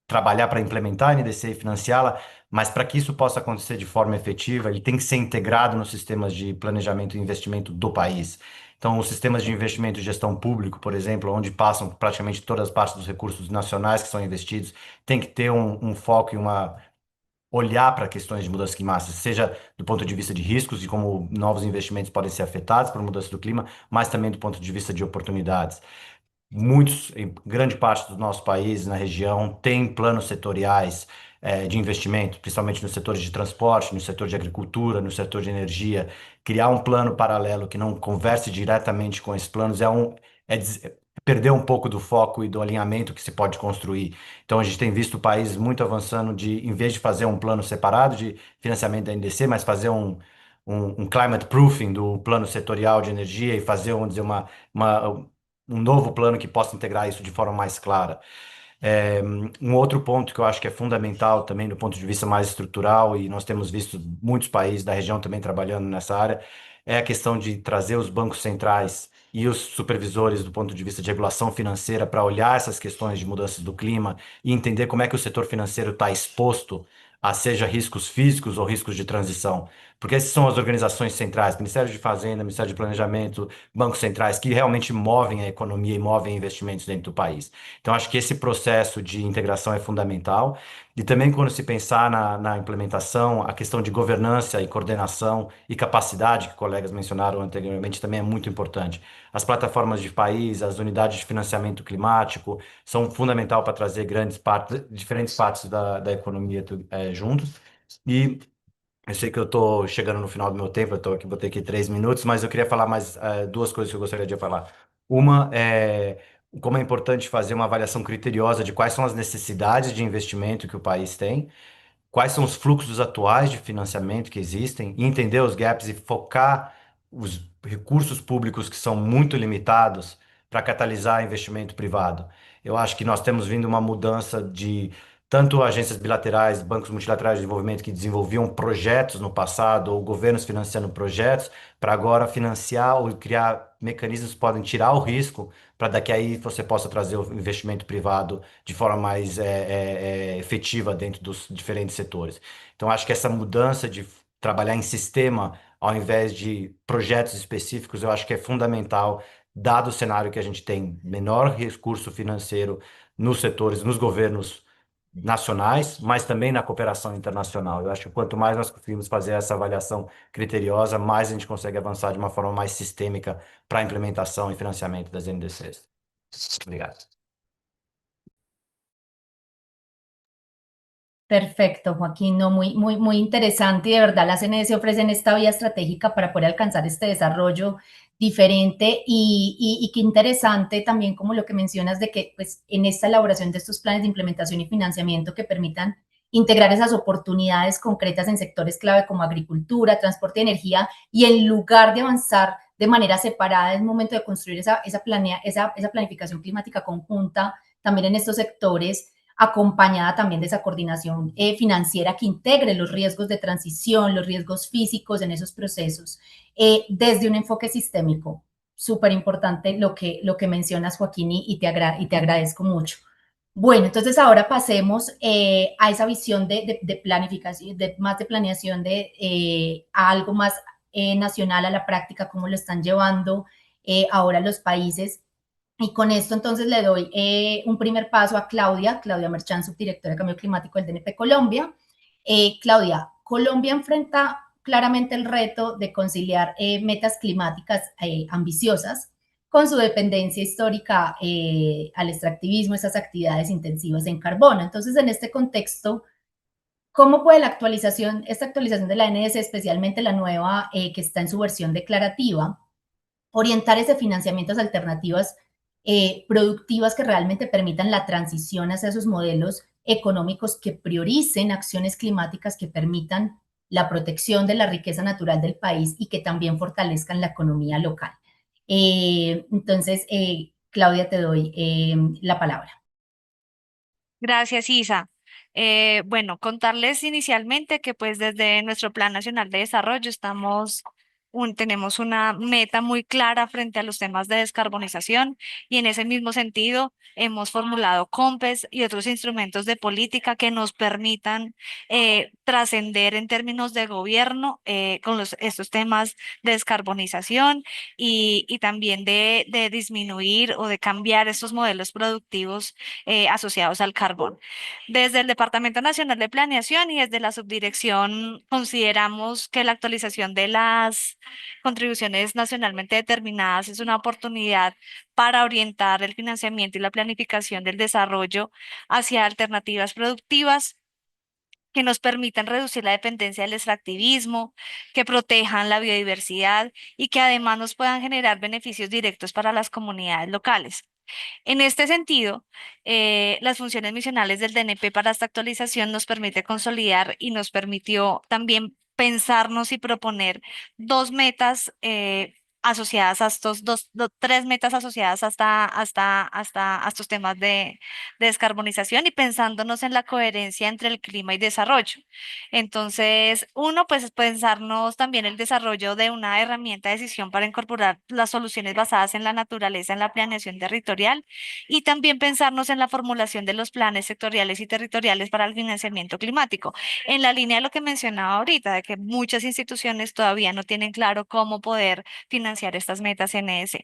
trabalhar para implementar a NDC e financiá-la, mas para que isso possa acontecer de forma efetiva, ele tem que ser integrado nos sistemas de planejamento e investimento do país. Então, os sistemas de investimento e gestão público, por exemplo, onde passam praticamente todas as partes dos recursos nacionais que são investidos, tem que ter um foco e uma olhar para questões de mudança climática, seja do ponto de vista de riscos e como novos investimentos podem ser afetados por mudança do clima, mas também do ponto de vista de oportunidades. Muitos, em grande parte dos nossos países, na região, têm planos setoriais de investimento, principalmente nos setores de transporte, no setor de agricultura, no setor de energia. Criar um plano paralelo que não converse diretamente com esses planos é perder um pouco do foco e do alinhamento que se pode construir. Então, a gente tem visto países muito avançando em vez de fazer um plano separado de financiamento da NDC, mas fazer um climate proofing do plano setorial de energia e fazer, vamos dizer, uma um novo plano que possa integrar isso de forma mais clara. Um outro ponto que eu acho que é fundamental também do ponto de vista mais estrutural, e nós temos visto muitos países da região também trabalhando nessa área, é a questão de trazer os bancos centrais e os supervisores do ponto de vista de regulação financeira para olhar essas questões de mudanças do clima e entender como é que o setor financeiro está exposto a seja riscos físicos ou riscos de transição. Porque essas são as organizações centrais, Ministério de Fazenda, Ministério de Planejamento, bancos centrais, que realmente movem a economia e movem investimentos dentro do país. Então, acho que esse processo de integração é fundamental. E também, quando se pensar na implementação, a questão de governança e coordenação e capacidade, que colegas mencionaram anteriormente, também é muito importante. As plataformas de país, as unidades de financiamento climático, são fundamental para trazer diferentes partes da economia juntos. E eu sei que eu estou chegando no final do meu tempo, botei aqui 3 minutos, mas eu queria falar mais duas coisas que eu gostaria de falar. Uma é como é importante fazer uma avaliação criteriosa de quais são as necessidades de investimento que o país tem, quais são os fluxos atuais de financiamento que existem, e entender os gaps e focar os recursos públicos que são muito limitados para catalisar investimento privado. Eu acho que nós temos vindo uma mudança de tanto agências bilaterais, bancos multilaterais de desenvolvimento que desenvolviam projetos no passado, ou governos financiando projetos, para agora financiar ou criar mecanismos que podem tirar o risco para daqui aí você possa trazer o investimento privado de forma mais efetiva dentro dos diferentes setores. Então, acho que essa mudança de trabalhar em sistema ao invés de projetos específicos, eu acho que é fundamental, dado o cenário que a gente tem menor recurso financeiro nos setores, nos governos nacionais, mas também na cooperação internacional. Eu acho que quanto mais nós conseguimos fazer essa avaliação criteriosa, mais a gente consegue avançar de uma forma mais sistêmica para a implementação e financiamento das NDCs. Obrigado. Perfecto, Joaquín. No, muy interesante. Y de verdad, las CNS ofrecen esta vía estratégica para poder alcanzar este desarrollo diferente y qué interesante también como lo que mencionas de que pues, en esta elaboración de estos planes de implementación y financiamiento que permitan integrar esas oportunidades concretas en sectores clave como agricultura, transporte y energía, y en lugar de avanzar de manera separada, es momento de construir esa planificación climática conjunta también en estos sectores, acompañada también de esa coordinación financiera que integre los riesgos de transición, los riesgos físicos en esos procesos, desde un enfoque sistémico. Súper importante lo que mencionas, Joaquín, y te agradezco mucho. Bueno, entonces ahora pasemos a esa visión de planificación, más de planeación, a algo más nacional, a la práctica, cómo lo están llevando ahora los países. Y con esto entonces le doy un primer paso a Claudia Merchán, subdirectora de Cambio Climático del DNP Colombia. Claudia, Colombia enfrenta claramente el reto de conciliar metas climáticas ambiciosas con su dependencia histórica al extractivismo, esas actividades intensivas en carbono. Entonces, en este contexto, ¿cómo puede esta actualización de la NDC, especialmente la nueva que está en su versión declarativa, orientar ese financiamientos alternativas productivas que realmente permitan la transición hacia esos modelos económicos que prioricen acciones climáticas que permitan la protección de la riqueza natural del país y que también fortalezcan la economía local? Entonces, Claudia, te doy la palabra. Gracias, Isa. Bueno, contarles inicialmente que pues desde nuestro Plan Nacional de Desarrollo tenemos una meta muy clara frente a los temas de descarbonización y en ese mismo sentido hemos formulado COMPES y otros instrumentos de política que nos permitan trascender en términos de gobierno con estos temas de descarbonización y también de disminuir o de cambiar esos modelos productivos asociados al carbón. Desde el Departamento Nacional de Planeación y desde la subdirección consideramos que la actualización de las contribuciones nacionalmente determinadas es una oportunidad para orientar el financiamiento y la planificación del desarrollo hacia alternativas productivas que nos permitan reducir la dependencia del extractivismo, que protejan la biodiversidad y que además nos puedan generar beneficios directos para las comunidades locales. En este sentido, las funciones misionales del DNP para esta actualización nos permite consolidar y nos permitió también pensarnos y proponer dos metas asociadas a tres metas asociadas a estos temas de descarbonización y pensándonos en la coherencia entre el clima y desarrollo. Entonces, uno, pues es pensarnos también el desarrollo de una herramienta de decisión para incorporar las soluciones basadas en la naturaleza en la planeación territorial y también pensarnos en la formulación de los planes sectoriales y territoriales para el financiamiento climático, en la línea de lo que mencionaba ahorita, de que muchas instituciones todavía no tienen claro cómo poder financiar estas metas NS.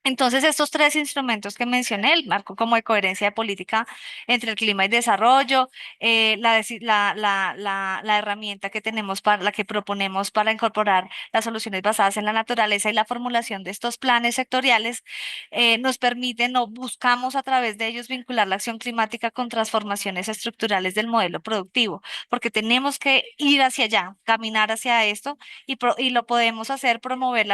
Entonces, estos tres instrumentos que mencioné, el marco como de coherencia de política entre el clima y desarrollo, la herramienta que tenemos para la que proponemos para incorporar las soluciones basadas en la naturaleza y la formulación de estos planes sectoriales, nos permiten o buscamos a través de ellos vincular la acción climática con transformaciones estructurales del modelo productivo, porque tenemos que ir hacia allá, caminar hacia esto y lo podemos hacer promover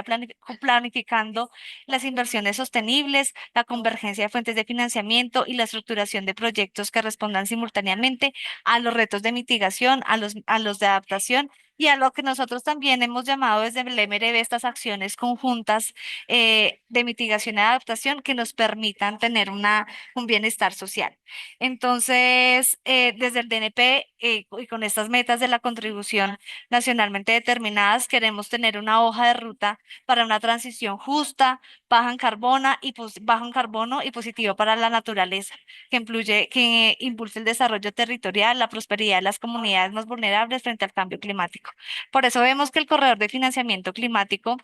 planificando las inversiones sostenibles, la convergencia de fuentes de financiamiento y la estructuración de proyectos que respondan simultáneamente a los retos de mitigación, a los de adaptación y a lo que nosotros también hemos llamado desde el MRV estas acciones conjuntas de mitigación y adaptación que nos permitan tener un bienestar social. Entonces, desde el DNP y con estas metas de la contribución nacionalmente determinadas, queremos tener una hoja de ruta para una transición justa, baja en carbono y positivo para la naturaleza, que impulse el desarrollo territorial, la prosperidad de las comunidades más vulnerables frente al cambio climático. Por eso vemos que el corredor de financiamiento climático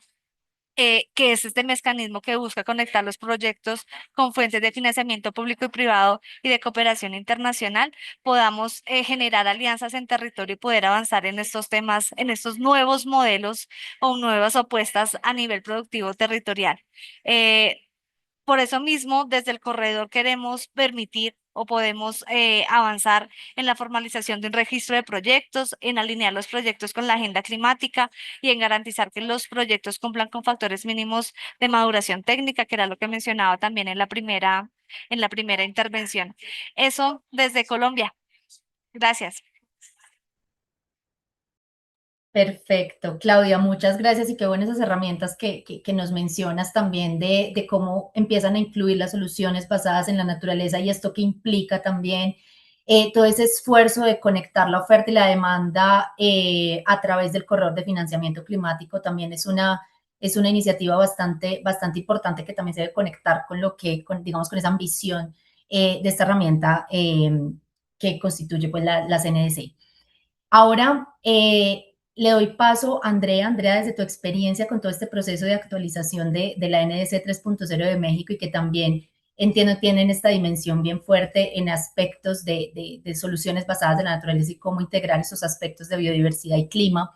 que es este mecanismo que busca conectar los proyectos con fuentes de financiamiento público y privado y de cooperación internacional, podamos generar alianzas en territorio y poder avanzar en estos temas, en estos nuevos modelos o nuevas opuestas a nivel productivo territorial. Eh, por eso mismo, desde el corredor queremos permitir o podemos avanzar en la formalización de un registro de proyectos, en alinear los proyectos con la agenda climática y en garantizar que los proyectos cumplan con factores mínimos de maduración técnica, que era lo que mencionaba también en la primera intervención. Eso desde Colombia. Gracias. Perfecto, Claudia, muchas gracias y qué buenas esas herramientas que nos mencionas también de cómo empiezan a incluir las soluciones basadas en la naturaleza y esto que implica también todo ese esfuerzo de conectar la oferta y la demanda a través del corredor de financiamiento climático también es una iniciativa bastante importante que también se debe conectar con digamos, con esa ambición de esta herramienta que constituye pues la CNDC. Ahora, le doy paso a Andrea. Andrea, desde tu experiencia con todo este proceso de actualización de la NDC 3.0 de México y que también entiendo tienen esta dimensión bien fuerte en aspectos de soluciones basadas en la naturaleza y cómo integrar esos aspectos de biodiversidad y clima.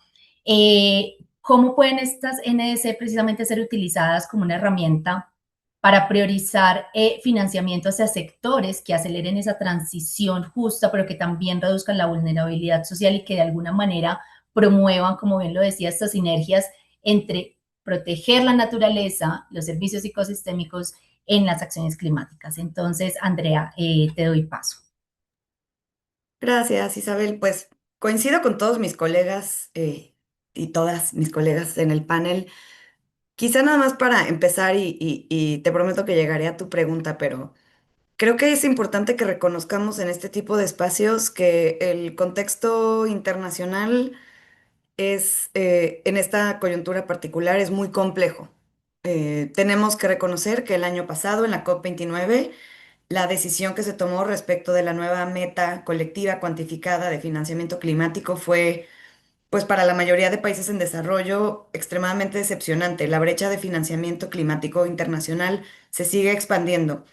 ¿Cómo pueden estas NDC precisamente ser utilizadas como una herramienta para priorizar financiamiento hacia sectores que aceleren esa transición justa, pero que también reduzcan la vulnerabilidad social y que de alguna manera promuevan, como bien lo decía, estas sinergias entre proteger la naturaleza, los servicios ecosistémicos en las acciones climáticas? Entonces, Andrea, te doy paso. Gracias, Isabel. Pues coincido con todos mis colegas y todas mis colegas en el panel. Quizá nada más para empezar y te prometo que llegaré a tu pregunta, pero creo que es importante que reconozcamos en este tipo de espacios que el contexto internacional es, en esta coyuntura particular, es muy complejo. Tenemos que reconocer que el año pasado, en la COP29, la decisión que se tomó respecto de la nueva meta colectiva cuantificada de financiamiento climático fue, pues para la mayoría de países en desarrollo, extremadamente decepcionante. La brecha de financiamiento climático internacional se sigue expandiendo.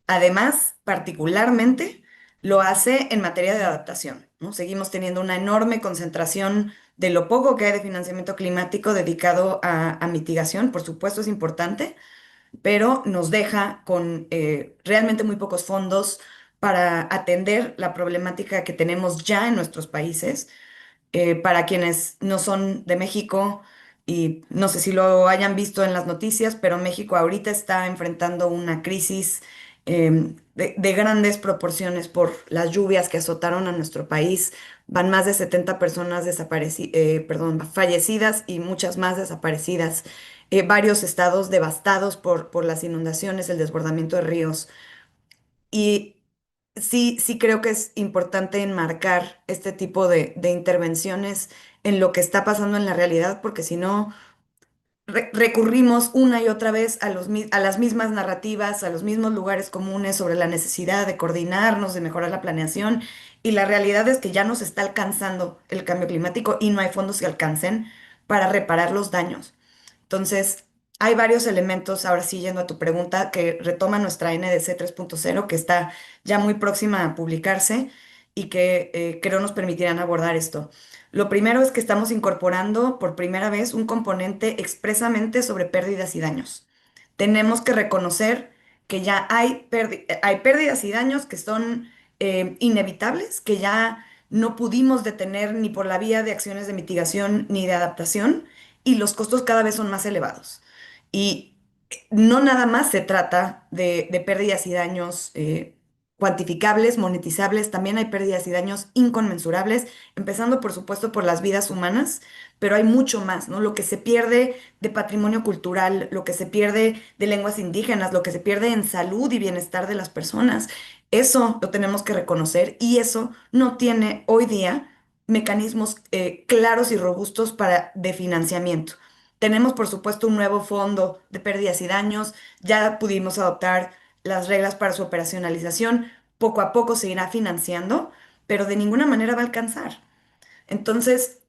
Además, particularmente, lo hace en materia de adaptación, ¿no? Seguimos teniendo una enorme concentración de lo poco que hay de financiamiento climático dedicado a mitigación. Por supuesto, es importante, pero nos deja con realmente muy pocos fondos para atender la problemática que tenemos ya en nuestros países. Para quienes no son de México, y no sé si lo hayan visto en las noticias, pero México ahorita está enfrentando una crisis de grandes proporciones por las lluvias que azotaron a nuestro país. Van más de 70 personas fallecidas y muchas más desaparecidas. Varios estados devastados por las inundaciones, el desbordamiento de ríos. Y sí creo que es importante enmarcar este tipo de intervenciones en lo que está pasando en la realidad, porque si no, recurrimos una y otra vez a las mismas narrativas, a los mismos lugares comunes sobre la necesidad de coordinarnos, de mejorar la planeación, y la realidad es que ya nos está alcanzando el cambio climático y no hay fondos que alcancen para reparar los daños. Entonces, hay varios elementos, ahora sí, yendo a tu pregunta, que retoma nuestra NDC 3.0, que está ya muy próxima a publicarse y que creo nos permitirán abordar esto. Lo primero es que estamos incorporando por primera vez un componente expresamente sobre pérdidas y daños. Tenemos que reconocer que ya hay pérdidas y daños que son inevitables, que ya no pudimos detener ni por la vía de acciones de mitigación ni de adaptación, y los costos cada vez son más elevados. Y no nada más se trata de pérdidas y daños cuantificables, monetizables, también hay pérdidas y daños inconmensurables, empezando por supuesto por las vidas humanas, pero hay mucho más, ¿no? Lo que se pierde de patrimonio cultural, lo que se pierde de lenguas indígenas, lo que se pierde en salud y bienestar de las personas, eso lo tenemos que reconocer, y eso no tiene hoy día mecanismos claros y robustos de financiamiento. Tenemos, por supuesto, un nuevo fondo de pérdidas y daños. Ya pudimos adoptar las reglas para su operacionalización. Poco a poco se irá financiando, pero de ninguna manera va a alcanzar. Entonces,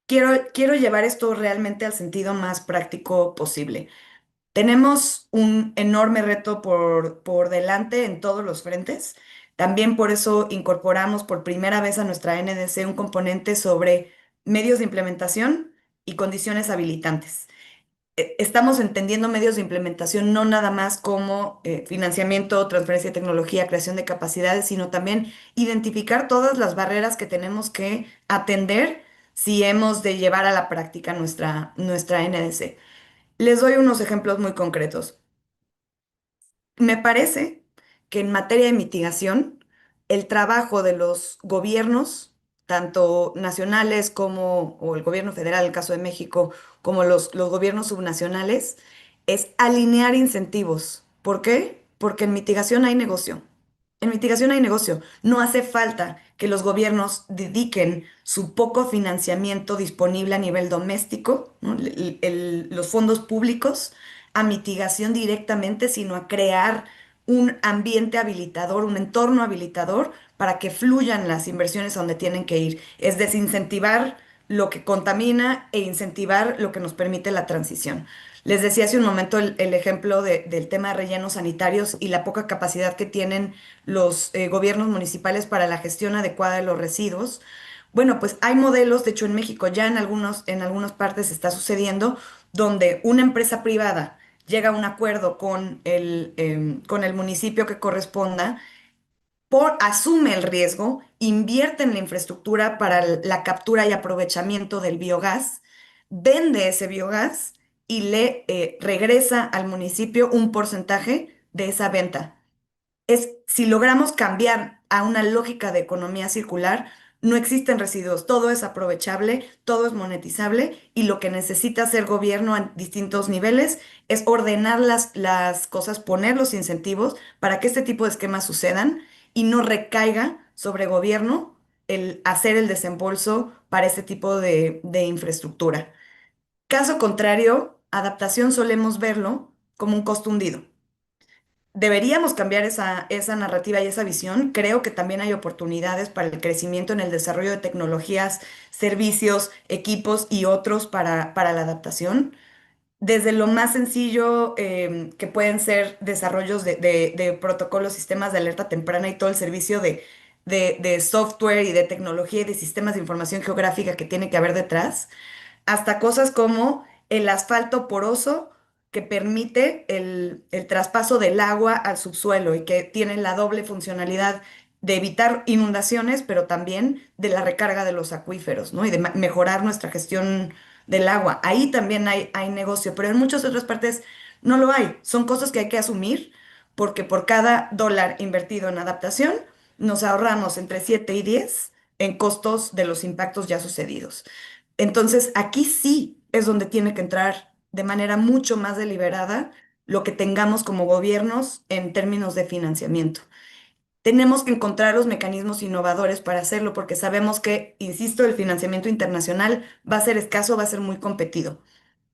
quiero llevar esto realmente al sentido más práctico posible. Tenemos un enorme reto por delante en todos los frentes. También por eso incorporamos por primera vez a nuestra NDC un componente sobre medios de implementación y condiciones habilitantes. Estamos entendiendo medios de implementación no nada más como financiamiento, transferencia de tecnología, creación de capacidades, sino también identificar todas las barreras que tenemos que atender si hemos de llevar a la práctica nuestra NDC. Les doy unos ejemplos muy concretos. Me parece que en materia de mitigación, el trabajo de los gobiernos, tanto nacionales como, o el gobierno federal, en el caso de México, como los gobiernos subnacionales, es alinear incentivos. ¿Por qué? Porque en mitigación hay negocio. En mitigación hay negocio. No hace falta que los gobiernos dediquen su poco financiamiento disponible a nivel doméstico, ¿no? Los fondos públicos a mitigación directamente, sino a crear un ambiente habilitador, un entorno habilitador para que fluyan las inversiones a donde tienen que ir. Es desincentivar lo que contamina e incentivar lo que nos permite la transición. Les decía hace un momento el ejemplo del tema de rellenos sanitarios y la poca capacidad que tienen los gobiernos municipales para la gestión adecuada de los residuos. Bueno, pues hay modelos, de hecho en México ya en algunas partes está sucediendo, donde una empresa privada llega a un acuerdo con el municipio que corresponda, asume el riesgo, invierte en la infraestructura para la captura y aprovechamiento del biogás, vende ese biogás y le regresa al municipio un porcentaje de esa venta. Si logramos cambiar a una lógica de economía circular, no existen residuos, todo es aprovechable, todo es monetizable y lo que necesita hacer gobierno a distintos niveles es ordenar las cosas, poner los incentivos para que este tipo de esquemas sucedan y no recaiga sobre gobierno el hacer el desembolso para este tipo de infraestructura. Caso contrario, adaptación solemos verlo como un costo hundido. Deberíamos cambiar esa narrativa y esa visión. Creo que también hay oportunidades para el crecimiento en el desarrollo de tecnologías, servicios, equipos y otros para la adaptación. Desde lo más sencillo que pueden ser desarrollos de protocolos, sistemas de alerta temprana y todo el servicio de software y de tecnología y de sistemas de información geográfica que tiene que haber detrás, hasta cosas como el asfalto poroso que permite el traspaso del agua al subsuelo y que tiene la doble funcionalidad de evitar inundaciones, pero también de la recarga de los acuíferos, ¿no? Y de mejorar nuestra gestión del agua. Ahí también hay negocio, pero en muchas otras partes no lo hay. Son cosas que hay que asumir porque por cada dólar invertido en adaptación nos ahorramos entre 7 y 10 en costos de los impactos ya sucedidos. Entonces, aquí sí es donde tiene que entrar de manera mucho más deliberada lo que tengamos como gobiernos en términos de financiamiento. Tenemos que encontrar los mecanismos innovadores para hacerlo porque sabemos que, insisto, el financiamiento internacional va a ser escaso, va a ser muy competido.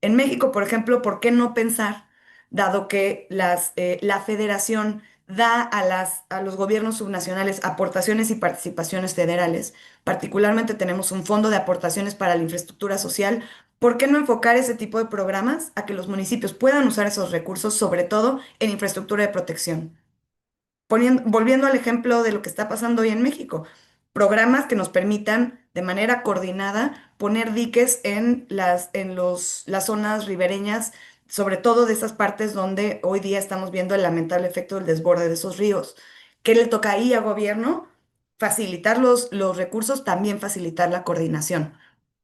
En México, por ejemplo, ¿por qué no pensar, dado que la federación da a los gobiernos subnacionales aportaciones y participaciones federales? Particularmente tenemos un fondo de aportaciones para la infraestructura social. ¿Por qué no enfocar ese tipo de programas a que los municipios puedan usar esos recursos, sobre todo en infraestructura de protección? Volviendo al ejemplo de lo que está pasando hoy en México, programas que nos permitan de manera coordinada poner diques las zonas ribereñas, sobre todo de esas partes donde hoy día estamos viendo el lamentable efecto del desborde de esos ríos. ¿Qué le toca ahí al gobierno? Facilitar los recursos, también facilitar la coordinación.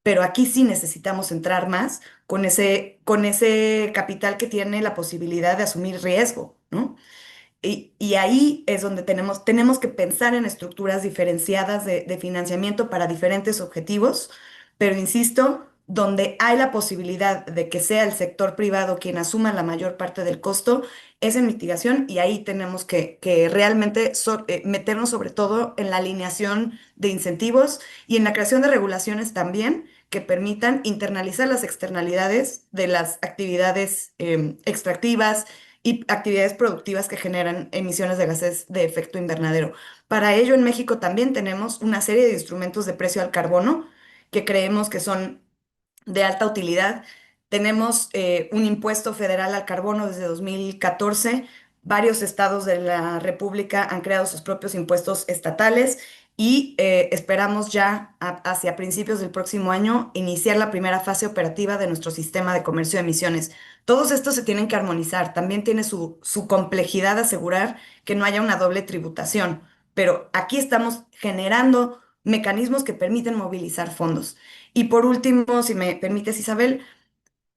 Pero aquí sí necesitamos entrar más con ese capital que tiene la posibilidad de asumir riesgo, ¿no? Y ahí es donde tenemos que pensar en estructuras diferenciadas de financiamiento para diferentes objetivos, pero insisto, donde hay la posibilidad de que sea el sector privado quien asuma la mayor parte del costo, es en mitigación y ahí tenemos que realmente meternos sobre todo en la alineación de incentivos y en la creación de regulaciones también que permitan internalizar las externalidades de las actividades extractivas y actividades productivas que generan emisiones de gases de efecto invernadero. Para ello, en México también tenemos una serie de instrumentos de precio al carbono que creemos que son de alta utilidad. Tenemos un impuesto federal al carbono desde 2014. Varios estados de la República han creado sus propios impuestos estatales y esperamos ya hacia principios del próximo año iniciar la primera fase operativa de nuestro sistema de comercio de emisiones. Todos estos se tienen que armonizar. También tiene su complejidad asegurar que no haya una doble tributación, pero aquí estamos generando mecanismos que permiten movilizar fondos. Y por último, si me permites, Isabel,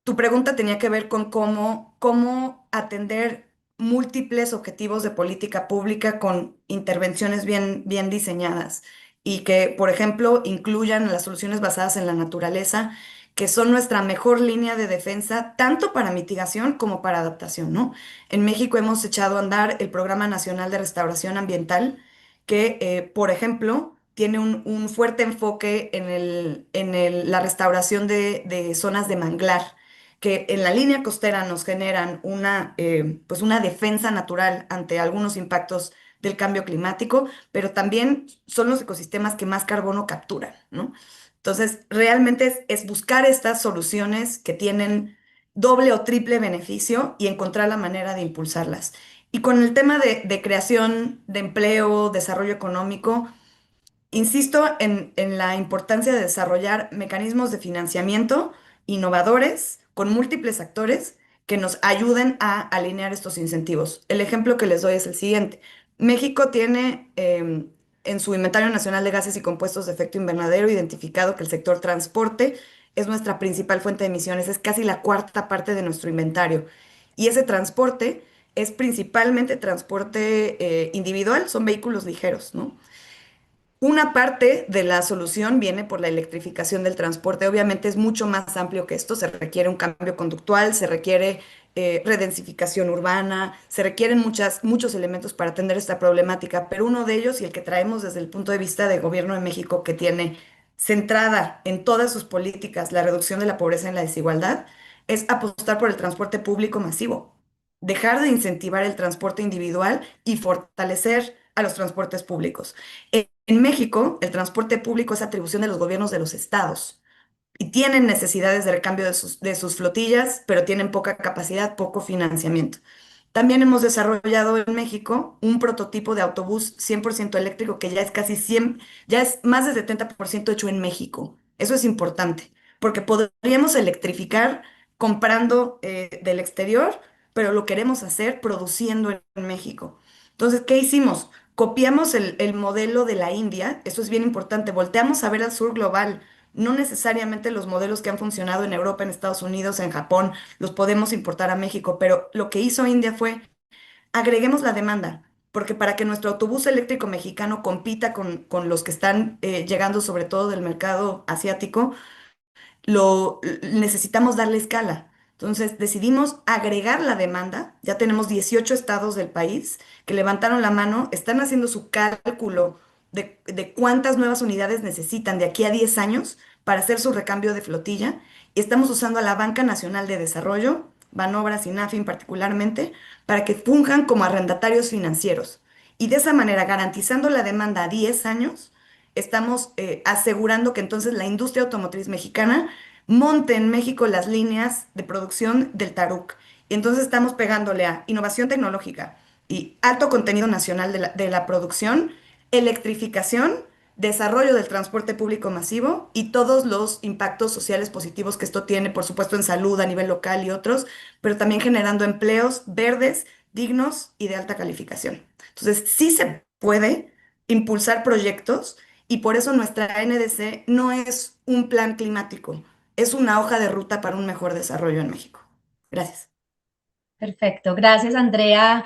tu pregunta tenía que ver con cómo atender múltiples objetivos de política pública con intervenciones bien diseñadas y que, por ejemplo, incluyan las soluciones basadas en la naturaleza, que son nuestra mejor línea de defensa, tanto para mitigación como para adaptación, ¿no? En México hemos echado a andar el Programa Nacional de Restauración Ambiental, que, por ejemplo, tiene un fuerte enfoque la restauración de zonas de manglar que en la línea costera nos generan pues una defensa natural ante algunos impactos del cambio climático, pero también son los ecosistemas que más carbono capturan, ¿no? Entonces, realmente es buscar estas soluciones que tienen doble o triple beneficio y encontrar la manera de impulsarlas. Y con el tema de creación de empleo, desarrollo económico, insisto en la importancia de desarrollar mecanismos de financiamiento innovadores con múltiples actores que nos ayuden a alinear estos incentivos. El ejemplo que les doy es el siguiente. México tiene en su Inventario Nacional de Gases y Compuestos de Efecto Invernadero identificado que el sector transporte es nuestra principal fuente de emisiones, es casi la cuarta parte de nuestro inventario. Y ese transporte es principalmente transporte individual, son vehículos ligeros, ¿no? Una parte de la solución viene por la electrificación del transporte. Obviamente es mucho más amplio que esto. Se requiere un cambio conductual, se requiere redensificación urbana, se requieren muchos elementos para atender esta problemática, pero uno de ellos y el que traemos desde el punto de vista del Gobierno de México, que tiene centrada en todas sus políticas la reducción de la pobreza y la desigualdad, es apostar por el transporte público masivo, dejar de incentivar el transporte individual y fortalecer a los transportes públicos. En México, el transporte público es atribución de los gobiernos de los estados y tienen necesidades de recambio de sus flotillas, pero tienen poca capacidad, poco financiamiento. También hemos desarrollado en México un prototipo de autobús 100% eléctrico que ya es casi 100, ya es más de 70% hecho en México. Eso es importante, porque podríamos electrificar comprando del exterior, pero lo queremos hacer produciendo en México. Entonces, ¿qué hicimos? Copiamos el modelo de la India, eso es bien importante, volteamos a ver al sur global, no necesariamente los modelos que han funcionado en Europa, en Estados Unidos, en Japón, los podemos importar a México, pero lo que hizo India fue agreguemos la demanda, porque para que nuestro autobús eléctrico mexicano compita con los que están llegando sobre todo del mercado asiático, necesitamos darle escala. Entonces decidimos agregar la demanda. Ya tenemos 18 estados del país que levantaron la mano, están haciendo su cálculo de cuántas nuevas unidades necesitan de aquí a 10 años para hacer su recambio de flotilla. Y estamos usando a la Banca Nacional de Desarrollo, Banobras y NAFIN particularmente, para que funjan como arrendatarios financieros. Y de esa manera, garantizando la demanda a 10 años, estamos asegurando que entonces la industria automotriz mexicana monte en México las líneas de producción del Taruc. Y entonces estamos pegándole a innovación tecnológica y alto contenido nacional de la producción, electrificación, desarrollo del transporte público masivo y todos los impactos sociales positivos que esto tiene, por supuesto, en salud a nivel local y otros, pero también generando empleos verdes, dignos y de alta calificación. Entonces, sí se puede impulsar proyectos y por eso nuestra NDC no es un plan climático, es una hoja de ruta para un mejor desarrollo en México. Gracias. Perfecto, gracias Andrea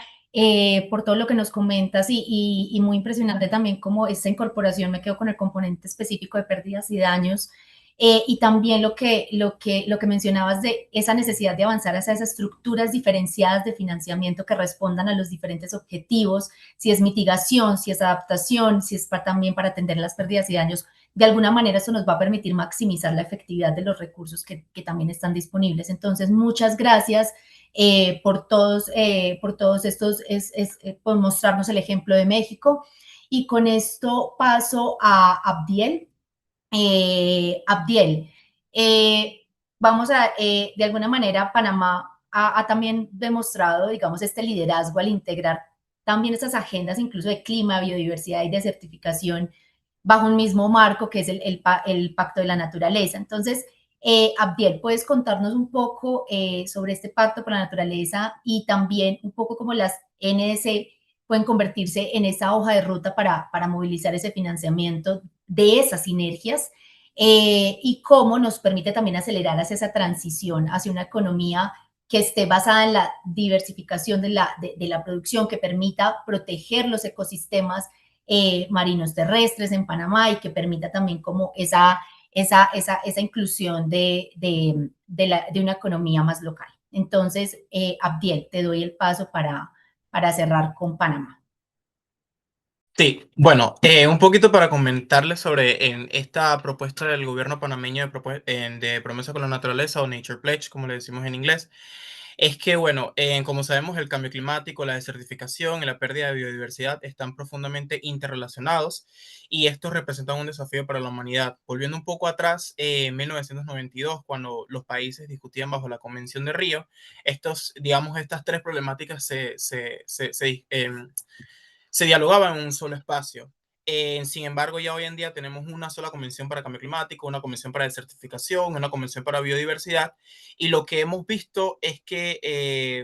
por todo lo que nos comentas y muy impresionante también como esta incorporación, me quedo con el componente específico de pérdidas y daños y también lo que mencionabas de esa necesidad de avanzar hacia esas estructuras diferenciadas de financiamiento que respondan a los diferentes objetivos, si es mitigación, si es adaptación, si es también para atender las pérdidas y daños. De alguna manera eso nos va a permitir maximizar la efectividad de los recursos que también están disponibles. Entonces, muchas gracias por todos estos, por mostrarnos el ejemplo de México. Y con esto paso a Abdiel. Abdiel, vamos a, de alguna manera, Panamá ha también demostrado, digamos, este liderazgo al integrar también estas agendas, incluso de clima, biodiversidad y desertificación, bajo un mismo marco que es el Pacto de la Naturaleza. Entonces, Abdiel, ¿puedes contarnos un poco sobre este Pacto por la Naturaleza y también un poco cómo las NDC pueden convertirse en esa hoja de ruta para movilizar ese financiamiento de esas sinergias y cómo nos permite también acelerar hacia esa transición, hacia una economía que esté basada en la diversificación de la producción, que permita proteger los ecosistemas marinos terrestres en Panamá y que permita también como esa inclusión de una economía más local. Entonces, Abdiel, te doy el paso para cerrar con Panamá. Sí, bueno, un poquito para comentarles sobre esta propuesta del gobierno panameño de promesa con la naturaleza o Nature Pledge, como le decimos en inglés. es que, bueno, como sabemos, el cambio climático, la desertificación y la pérdida de biodiversidad están profundamente interrelacionados y estos representan un desafío para la humanidad. Volviendo un poco atrás, en 1992, cuando los países discutían bajo la Convención de Río, estas tres problemáticas se dialogaban en un solo espacio. Sin embargo, ya hoy en día tenemos una sola convención para cambio climático, una convención para desertificación, una convención para biodiversidad, y lo que hemos visto es que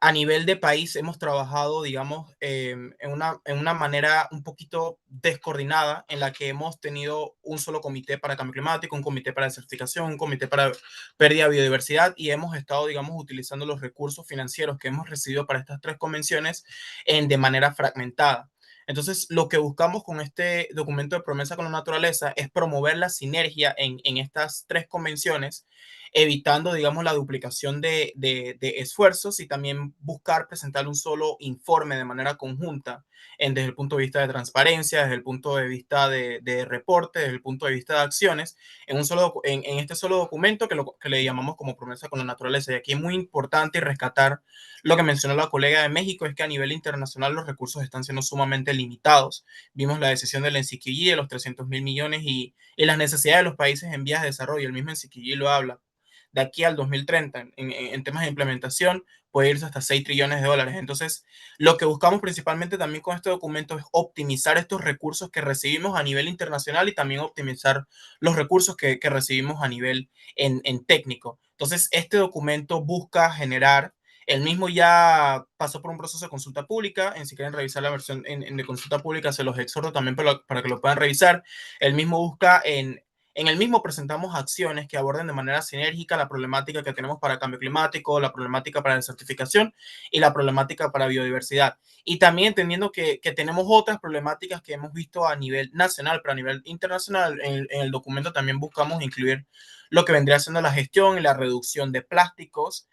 a nivel de país hemos trabajado, digamos, en una manera un poquito descoordinada, en la que hemos tenido un solo comité para cambio climático, un comité para desertificación, un comité para pérdida de biodiversidad, y hemos estado, digamos, utilizando los recursos financieros que hemos recibido para estas tres convenciones de manera fragmentada. Entonces, lo que buscamos con este documento de promesa con la naturaleza es promover la sinergia en estas tres convenciones, evitando, digamos, la duplicación de esfuerzos, y también buscar presentar un solo informe de manera conjunta desde el punto de vista de transparencia, desde el punto de vista de reporte, desde el punto de vista de acciones, en este solo documento que le llamamos como promesa con la naturaleza. Y aquí es muy importante rescatar lo que mencionó la colega de México, es que a nivel internacional los recursos están siendo sumamente limitados. Vimos la decisión del NCQG de los 300.000 millones y las necesidades de los países en vías de desarrollo. El mismo NCQG lo habla. De aquí al 2030, en temas de implementación, puede irse hasta 6 trillones de dólares. Entonces, lo que buscamos principalmente también con este documento es optimizar estos recursos que recibimos a nivel internacional, y también optimizar los recursos que recibimos a nivel en técnico. Entonces, este documento busca generar, el mismo ya pasó por un proceso de consulta pública. Si quieren revisar la versión de consulta pública, se los exhorto también para que lo puedan revisar. El mismo busca en el mismo presentamos acciones que aborden de manera sinérgica la problemática que tenemos para cambio climático, la problemática para desertificación y la problemática para biodiversidad. Y también entendiendo que tenemos otras problemáticas que hemos visto a nivel nacional, pero a nivel internacional, en el documento también buscamos incluir lo que vendría siendo la gestión y la reducción de plásticos.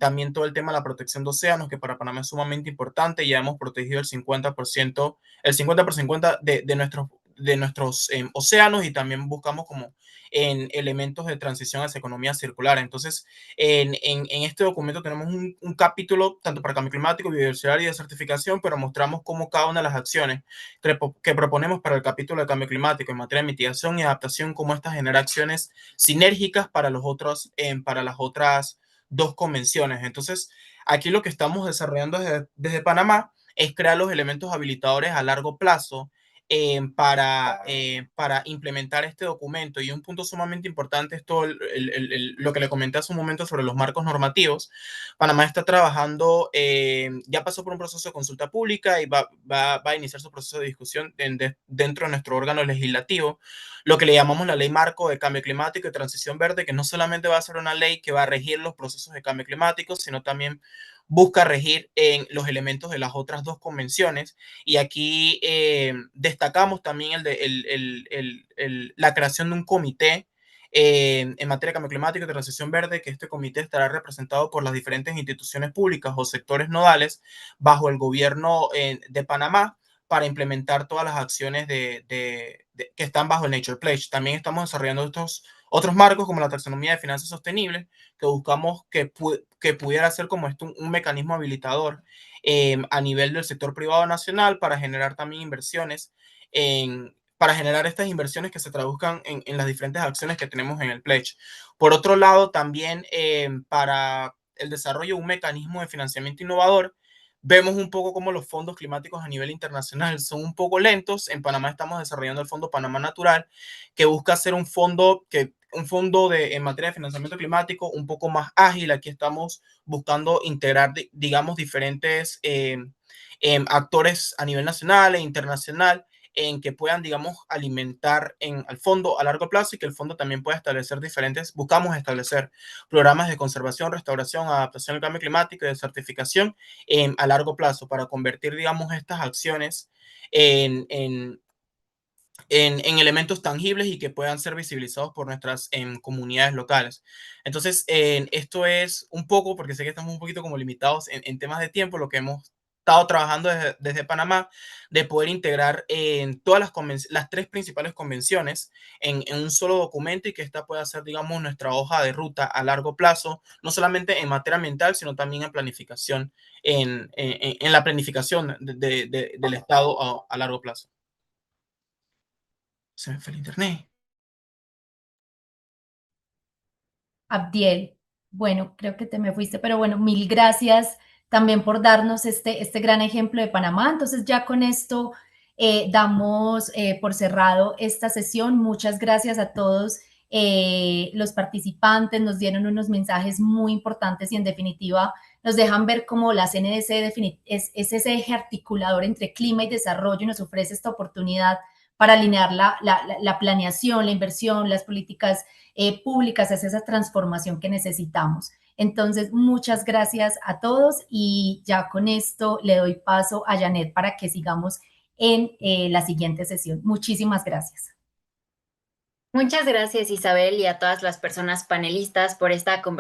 También todo el tema de la protección de océanos, que para Panamá es sumamente importante. Ya hemos protegido el 50% por 50 de nuestros océanos, y también buscamos como en elementos de transición hacia economía circular. Entonces, en este documento tenemos un capítulo tanto para cambio climático, biodiversidad y desertificación, pero mostramos cómo cada una de las acciones que proponemos para el capítulo de cambio climático en materia de mitigación y adaptación, cómo estas genera acciones sinérgicas para para las otras dos convenciones. Entonces, aquí lo que estamos desarrollando desde Panamá es crear los elementos habilitadores a largo plazo para implementar este documento. Y un punto sumamente importante es todo lo que le comenté hace un momento sobre los marcos normativos. Panamá está trabajando, ya pasó por un proceso de consulta pública y va a iniciar su proceso de discusión dentro de nuestro órgano legislativo, lo que le llamamos la Ley Marco de Cambio Climático y Transición Verde, que no solamente va a ser una ley que va a regir los procesos de cambio climático, sino también busca regir en los elementos de las otras dos convenciones. Y aquí destacamos también la creación de un comité en materia de cambio climático y transición verde, que este comité estará representado por las diferentes instituciones públicas o sectores nodales bajo el gobierno de Panamá, para implementar todas las acciones que están bajo el Nature Pledge. También estamos desarrollando estos otros marcos como la taxonomía de finanzas sostenibles, que buscamos que pudiera ser como esto un mecanismo habilitador a nivel del sector privado nacional, para generar también inversiones, para generar estas inversiones que se traduzcan en las diferentes acciones que tenemos en el pledge. Por otro lado, también para el desarrollo de un mecanismo de financiamiento innovador, vemos un poco cómo los fondos climáticos a nivel internacional son un poco lentos. En Panamá estamos desarrollando el Fondo Panamá Natural, que busca ser un fondo en materia de financiamiento climático un poco más ágil. Aquí estamos buscando integrar, digamos, diferentes actores a nivel nacional e internacional, en que puedan, digamos, alimentar al fondo a largo plazo, y que el fondo también pueda buscamos establecer programas de conservación, restauración, adaptación al cambio climático y de certificación a largo plazo, para convertir, digamos, estas acciones en, en, en elementos tangibles y que puedan ser visibilizados por nuestras comunidades locales. Entonces, esto es un poco, porque sé que estamos un poquito como limitados en temas de tiempo, lo que hemos estado trabajando desde Panamá, de poder integrar en todas las 3 principales convenciones en un solo documento y que esta pueda ser, digamos, nuestra hoja de ruta a largo plazo, no solamente en materia ambiental, sino también en planificación, en la planificación del Estado a largo plazo. Se me fue el internet. Abdiel, bueno, creo que te me fuiste, pero bueno, mil gracias también por darnos este gran ejemplo de Panamá. Entonces ya con esto damos por cerrado esta sesión. Muchas gracias a todos los participantes, nos dieron unos mensajes muy importantes y en definitiva nos dejan ver cómo la CNDC es ese eje articulador entre clima y desarrollo y nos ofrece esta oportunidad para alinear la planeación, la inversión, las políticas públicas hacia esa transformación que necesitamos. Entonces, muchas gracias a todos y ya con esto le doy paso a Janet para que sigamos en la siguiente sesión. Muchísimas gracias. Muchas gracias, Isabel, y a todas las personas panelistas por esta conversación.